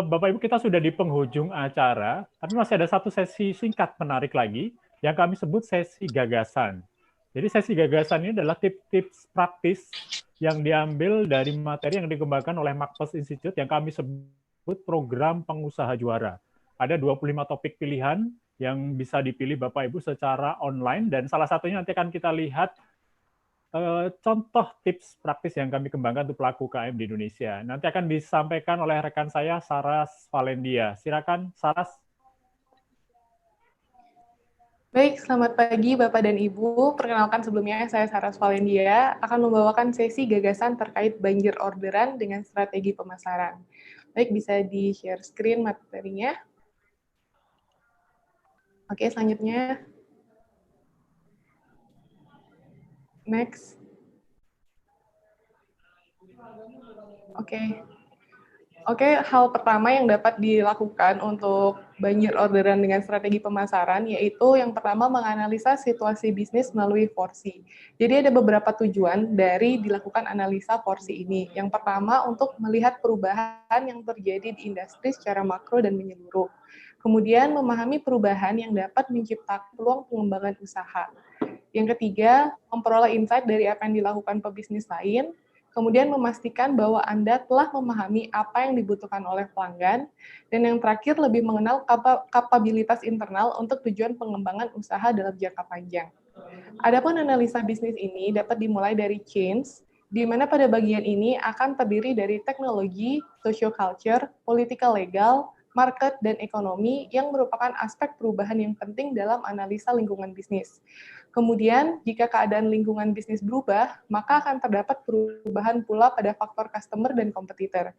Bapak Ibu, kita sudah di penghujung acara, tapi masih ada satu sesi singkat menarik lagi yang kami sebut sesi gagasan. Jadi sesi gagasan ini adalah tips-tips praktis yang diambil dari materi yang dikembangkan oleh Makpos Institute yang kami sebut program pengusaha juara. Ada 25 topik pilihan yang bisa dipilih Bapak Ibu secara online, dan salah satunya nanti akan kita lihat contoh tips praktis yang kami kembangkan untuk pelaku UKM di Indonesia. Nanti akan disampaikan oleh rekan saya, Saras Valendia. Silakan, Saras. Baik, selamat pagi Bapak dan Ibu. Perkenalkan sebelumnya, saya Saras Valendia, akan membawakan sesi gagasan terkait banjir orderan dengan strategi pemasaran. Baik, bisa di-share screen materinya. Oke, selanjutnya. Next. Oke, hal pertama yang dapat dilakukan untuk banjir orderan dengan strategi pemasaran, yaitu yang pertama menganalisa situasi bisnis melalui porsi. Jadi ada beberapa tujuan dari dilakukan analisa porsi ini. Yang pertama untuk melihat perubahan yang terjadi di industri secara makro dan menyeluruh. Kemudian memahami perubahan yang dapat menciptakan peluang pengembangan usaha. Yang ketiga, memperoleh insight dari apa yang dilakukan pebisnis lain. Kemudian memastikan bahwa Anda telah memahami apa yang dibutuhkan oleh pelanggan, dan yang terakhir lebih mengenal kapabilitas internal untuk tujuan pengembangan usaha dalam jangka panjang. Adapun analisa bisnis ini dapat dimulai dari change, di mana pada bagian ini akan terdiri dari teknologi, social culture, political legal, market, dan ekonomi yang merupakan aspek perubahan yang penting dalam analisa lingkungan bisnis. Kemudian, jika keadaan lingkungan bisnis berubah, maka akan terdapat perubahan pula pada faktor customer dan kompetitor.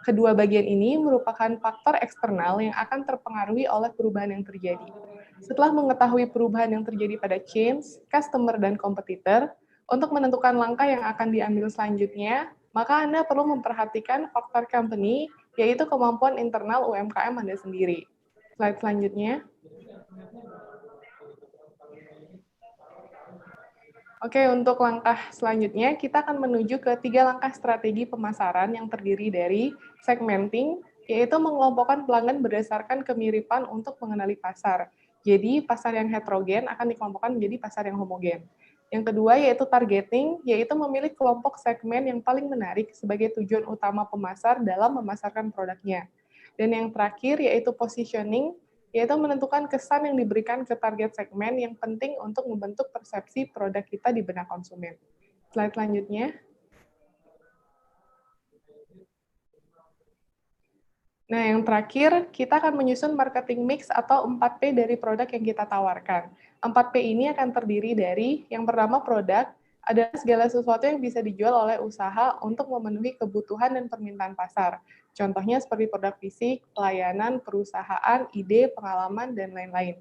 Kedua bagian ini merupakan faktor eksternal yang akan terpengaruhi oleh perubahan yang terjadi. Setelah mengetahui perubahan yang terjadi pada change, customer, dan kompetitor, untuk menentukan langkah yang akan diambil selanjutnya, maka Anda perlu memperhatikan faktor company, yaitu kemampuan internal UMKM Anda sendiri. Slide selanjutnya. Oke, untuk langkah selanjutnya, kita akan menuju ke 3 langkah strategi pemasaran yang terdiri dari segmenting, yaitu mengelompokkan pelanggan berdasarkan kemiripan untuk mengenali pasar. Jadi, pasar yang heterogen akan dikelompokkan menjadi pasar yang homogen. Yang kedua, yaitu targeting, yaitu memilih kelompok segmen yang paling menarik sebagai tujuan utama pemasar dalam memasarkan produknya. Dan yang terakhir, yaitu positioning, yaitu menentukan kesan yang diberikan ke target segmen yang penting untuk membentuk persepsi produk kita di benak konsumen. Slide selanjutnya. Nah, yang terakhir, kita akan menyusun marketing mix atau 4P dari produk yang kita tawarkan. 4P ini akan terdiri dari, yang pertama produk, adalah segala sesuatu yang bisa dijual oleh usaha untuk memenuhi kebutuhan dan permintaan pasar. Contohnya seperti produk fisik, pelayanan, perusahaan, ide, pengalaman, dan lain-lain.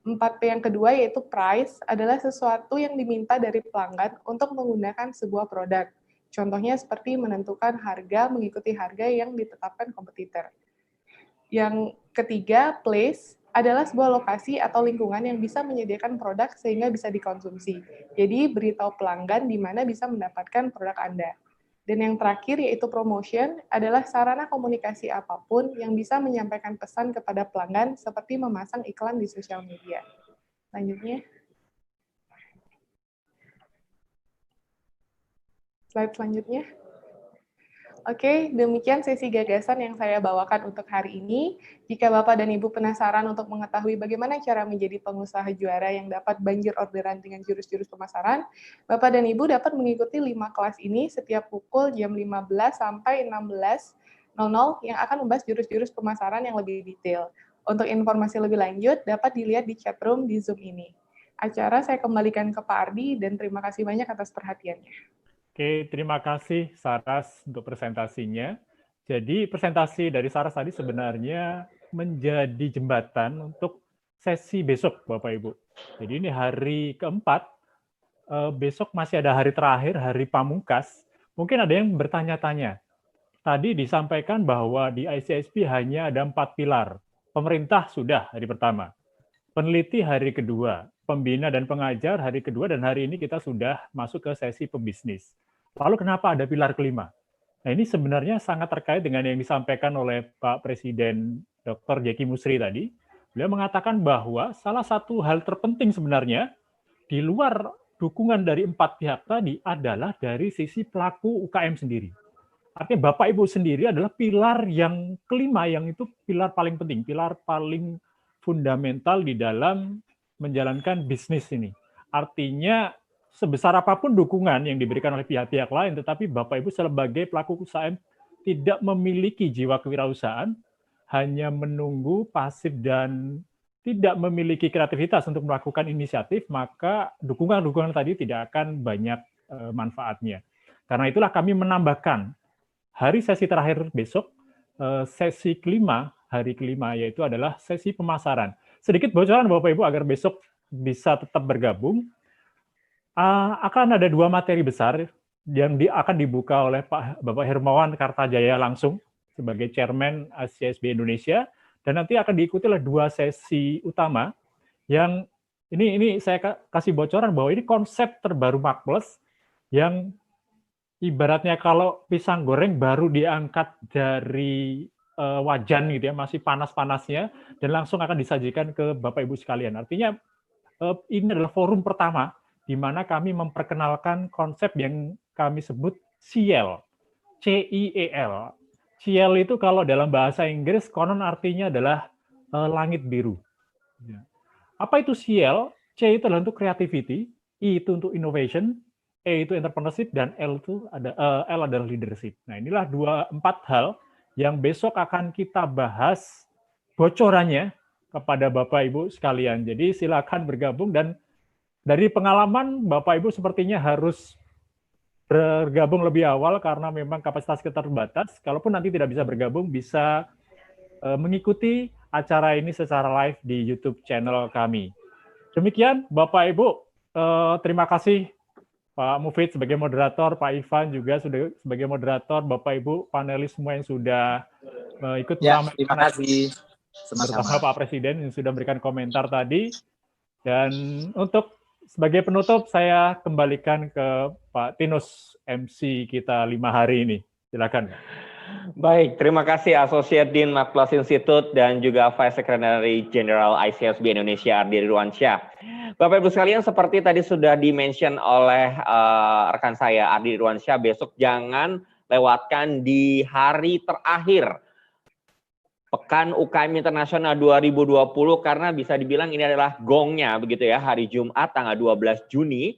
4P yang kedua yaitu price, adalah sesuatu yang diminta dari pelanggan untuk menggunakan sebuah produk. Contohnya seperti menentukan harga mengikuti harga yang ditetapkan kompetitor. Yang ketiga, place, adalah sebuah lokasi atau lingkungan yang bisa menyediakan produk sehingga bisa dikonsumsi. Jadi, beritahu pelanggan di mana bisa mendapatkan produk Anda. Dan yang terakhir, yaitu promotion, adalah sarana komunikasi apapun yang bisa menyampaikan pesan kepada pelanggan seperti memasang iklan di sosial media. Selanjutnya. Slide selanjutnya. Oke, demikian sesi gagasan yang saya bawakan untuk hari ini. Jika Bapak dan Ibu penasaran untuk mengetahui bagaimana cara menjadi pengusaha juara yang dapat banjir orderan dengan jurus-jurus pemasaran, Bapak dan Ibu dapat mengikuti 5 kelas ini setiap pukul jam 15 sampai 16.00 yang akan membahas jurus-jurus pemasaran yang lebih detail. Untuk informasi lebih lanjut, dapat dilihat di chatroom di Zoom ini. Acara saya kembalikan ke Pak Ardi, dan terima kasih banyak atas perhatiannya. Oke, terima kasih Saras untuk presentasinya. Jadi presentasi dari Saras tadi sebenarnya menjadi jembatan untuk sesi besok, Bapak Ibu. Jadi ini hari keempat, besok masih ada hari terakhir, hari pamungkas. Mungkin ada yang bertanya-tanya, tadi disampaikan bahwa di ICSP hanya ada 4 pilar. Pemerintah sudah hari pertama, peneliti hari kedua, pembina dan pengajar hari kedua, dan hari ini kita sudah masuk ke sesi pebisnis. Lalu kenapa ada pilar kelima? Nah, ini sebenarnya sangat terkait dengan yang disampaikan oleh Pak Presiden Dr. Jacky Musri tadi. Beliau mengatakan bahwa salah satu hal terpenting sebenarnya di luar dukungan dari 4 pihak tadi adalah dari sisi pelaku UKM sendiri. Artinya Bapak Ibu sendiri adalah pilar yang kelima, yang itu pilar paling penting, pilar paling fundamental di dalam menjalankan bisnis ini. Artinya sebesar apapun dukungan yang diberikan oleh pihak-pihak lain, tetapi Bapak Ibu sebagai pelaku usaha tidak memiliki jiwa kewirausahaan, hanya menunggu pasif dan tidak memiliki kreativitas untuk melakukan inisiatif, maka dukungan-dukungan tadi tidak akan banyak manfaatnya. Karena itulah kami menambahkan hari sesi terakhir besok, sesi kelima, hari kelima, yaitu adalah sesi pemasaran. Sedikit bocoran Bapak Ibu agar besok bisa tetap bergabung, akan ada 2 materi besar yang akan dibuka oleh Bapak Hermawan Kartajaya langsung sebagai Chairman ICSB Indonesia, dan nanti akan diikuti oleh 2 sesi utama yang ini saya kasih bocoran bahwa ini konsep terbaru Makplus yang ibaratnya kalau pisang goreng baru diangkat dari wajan gitu ya, masih panas-panasnya, dan langsung akan disajikan ke Bapak Ibu sekalian. Artinya ini adalah forum pertama di mana kami memperkenalkan konsep yang kami sebut CIEL, C-I-E-L. CIEL itu kalau dalam bahasa Inggris konon artinya adalah langit biru. Apa itu CIEL? C itu adalah untuk creativity, I itu untuk innovation, E itu entrepreneurship, dan L adalah leadership. Nah, inilah 4 hal yang besok akan kita bahas bocorannya kepada Bapak Ibu sekalian. Jadi silakan bergabung, dan dari pengalaman Bapak Ibu sepertinya harus bergabung lebih awal karena memang kapasitas kita terbatas. Kalaupun nanti tidak bisa bergabung, bisa mengikuti acara ini secara live di YouTube channel kami. Demikian Bapak Ibu, terima kasih Pak Mufid sebagai moderator, Pak Ivan juga sudah sebagai moderator, Bapak Ibu panelis semua yang sudah ikut terima kasih bersama Pak Presiden yang sudah memberikan komentar tadi. Dan untuk sebagai penutup saya kembalikan ke Pak Tinus, MC kita 5 hari ini. Silakan. Baik, terima kasih Associate Dean Makplus Institute dan juga Vice Secretary General ICSB Indonesia Ardi Irwansyah. Bapak Ibu sekalian, seperti tadi sudah di-mention oleh rekan saya Ardi Irwansyah, besok jangan lewatkan di hari terakhir Pekan UKM Internasional 2020 karena bisa dibilang ini adalah gongnya begitu ya, hari Jumat tanggal 12 Juni.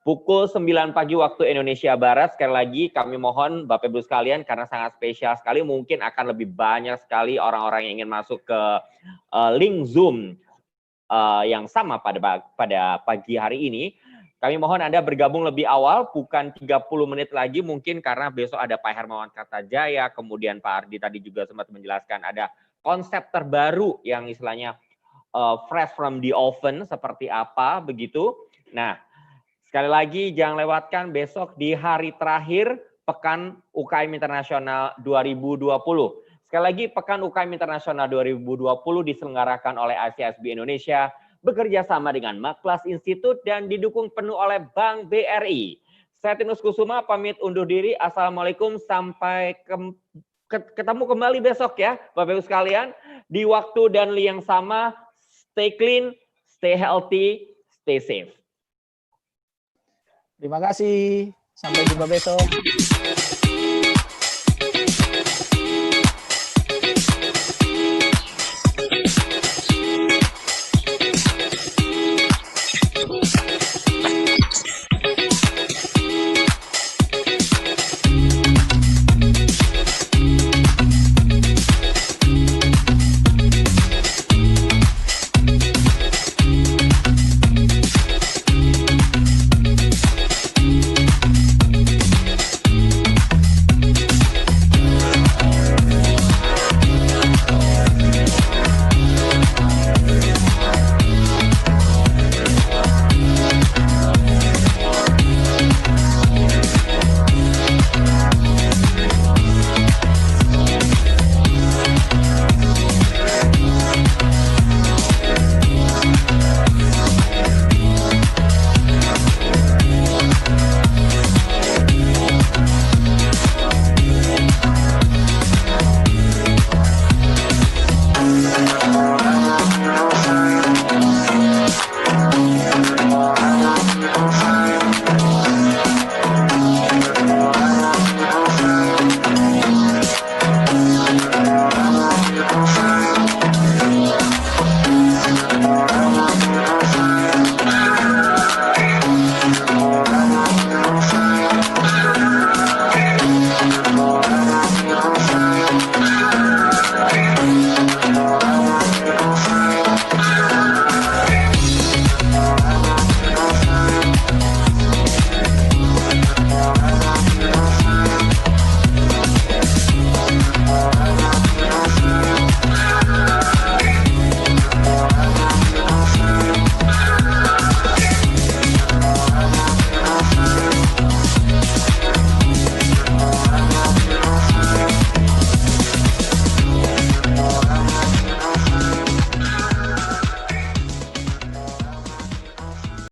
Pukul 9 pagi waktu Indonesia Barat. Sekali lagi kami mohon Bapak Ibu sekalian karena sangat spesial sekali, mungkin akan lebih banyak sekali orang-orang yang ingin masuk ke link Zoom yang sama pada pagi hari ini. Kami mohon Anda bergabung lebih awal, bukan 30 menit lagi mungkin karena besok ada Pak Hermawan Kartajaya, kemudian Pak Ardi tadi juga sempat menjelaskan ada konsep terbaru yang istilahnya fresh from the oven seperti apa begitu. Nah, sekali lagi jangan lewatkan besok di hari terakhir Pekan UKM Internasional 2020. Sekali lagi Pekan UKM Internasional 2020 diselenggarakan oleh ICSB Indonesia bekerja sama dengan Makplus Institute dan didukung penuh oleh Bank BRI. Saya Tinus Kusuma pamit undur diri. Assalamualaikum, sampai ketemu kembali besok ya Bapak Ibu sekalian di waktu dan yang sama. Stay clean, stay healthy, stay safe. Terima kasih. Sampai jumpa besok.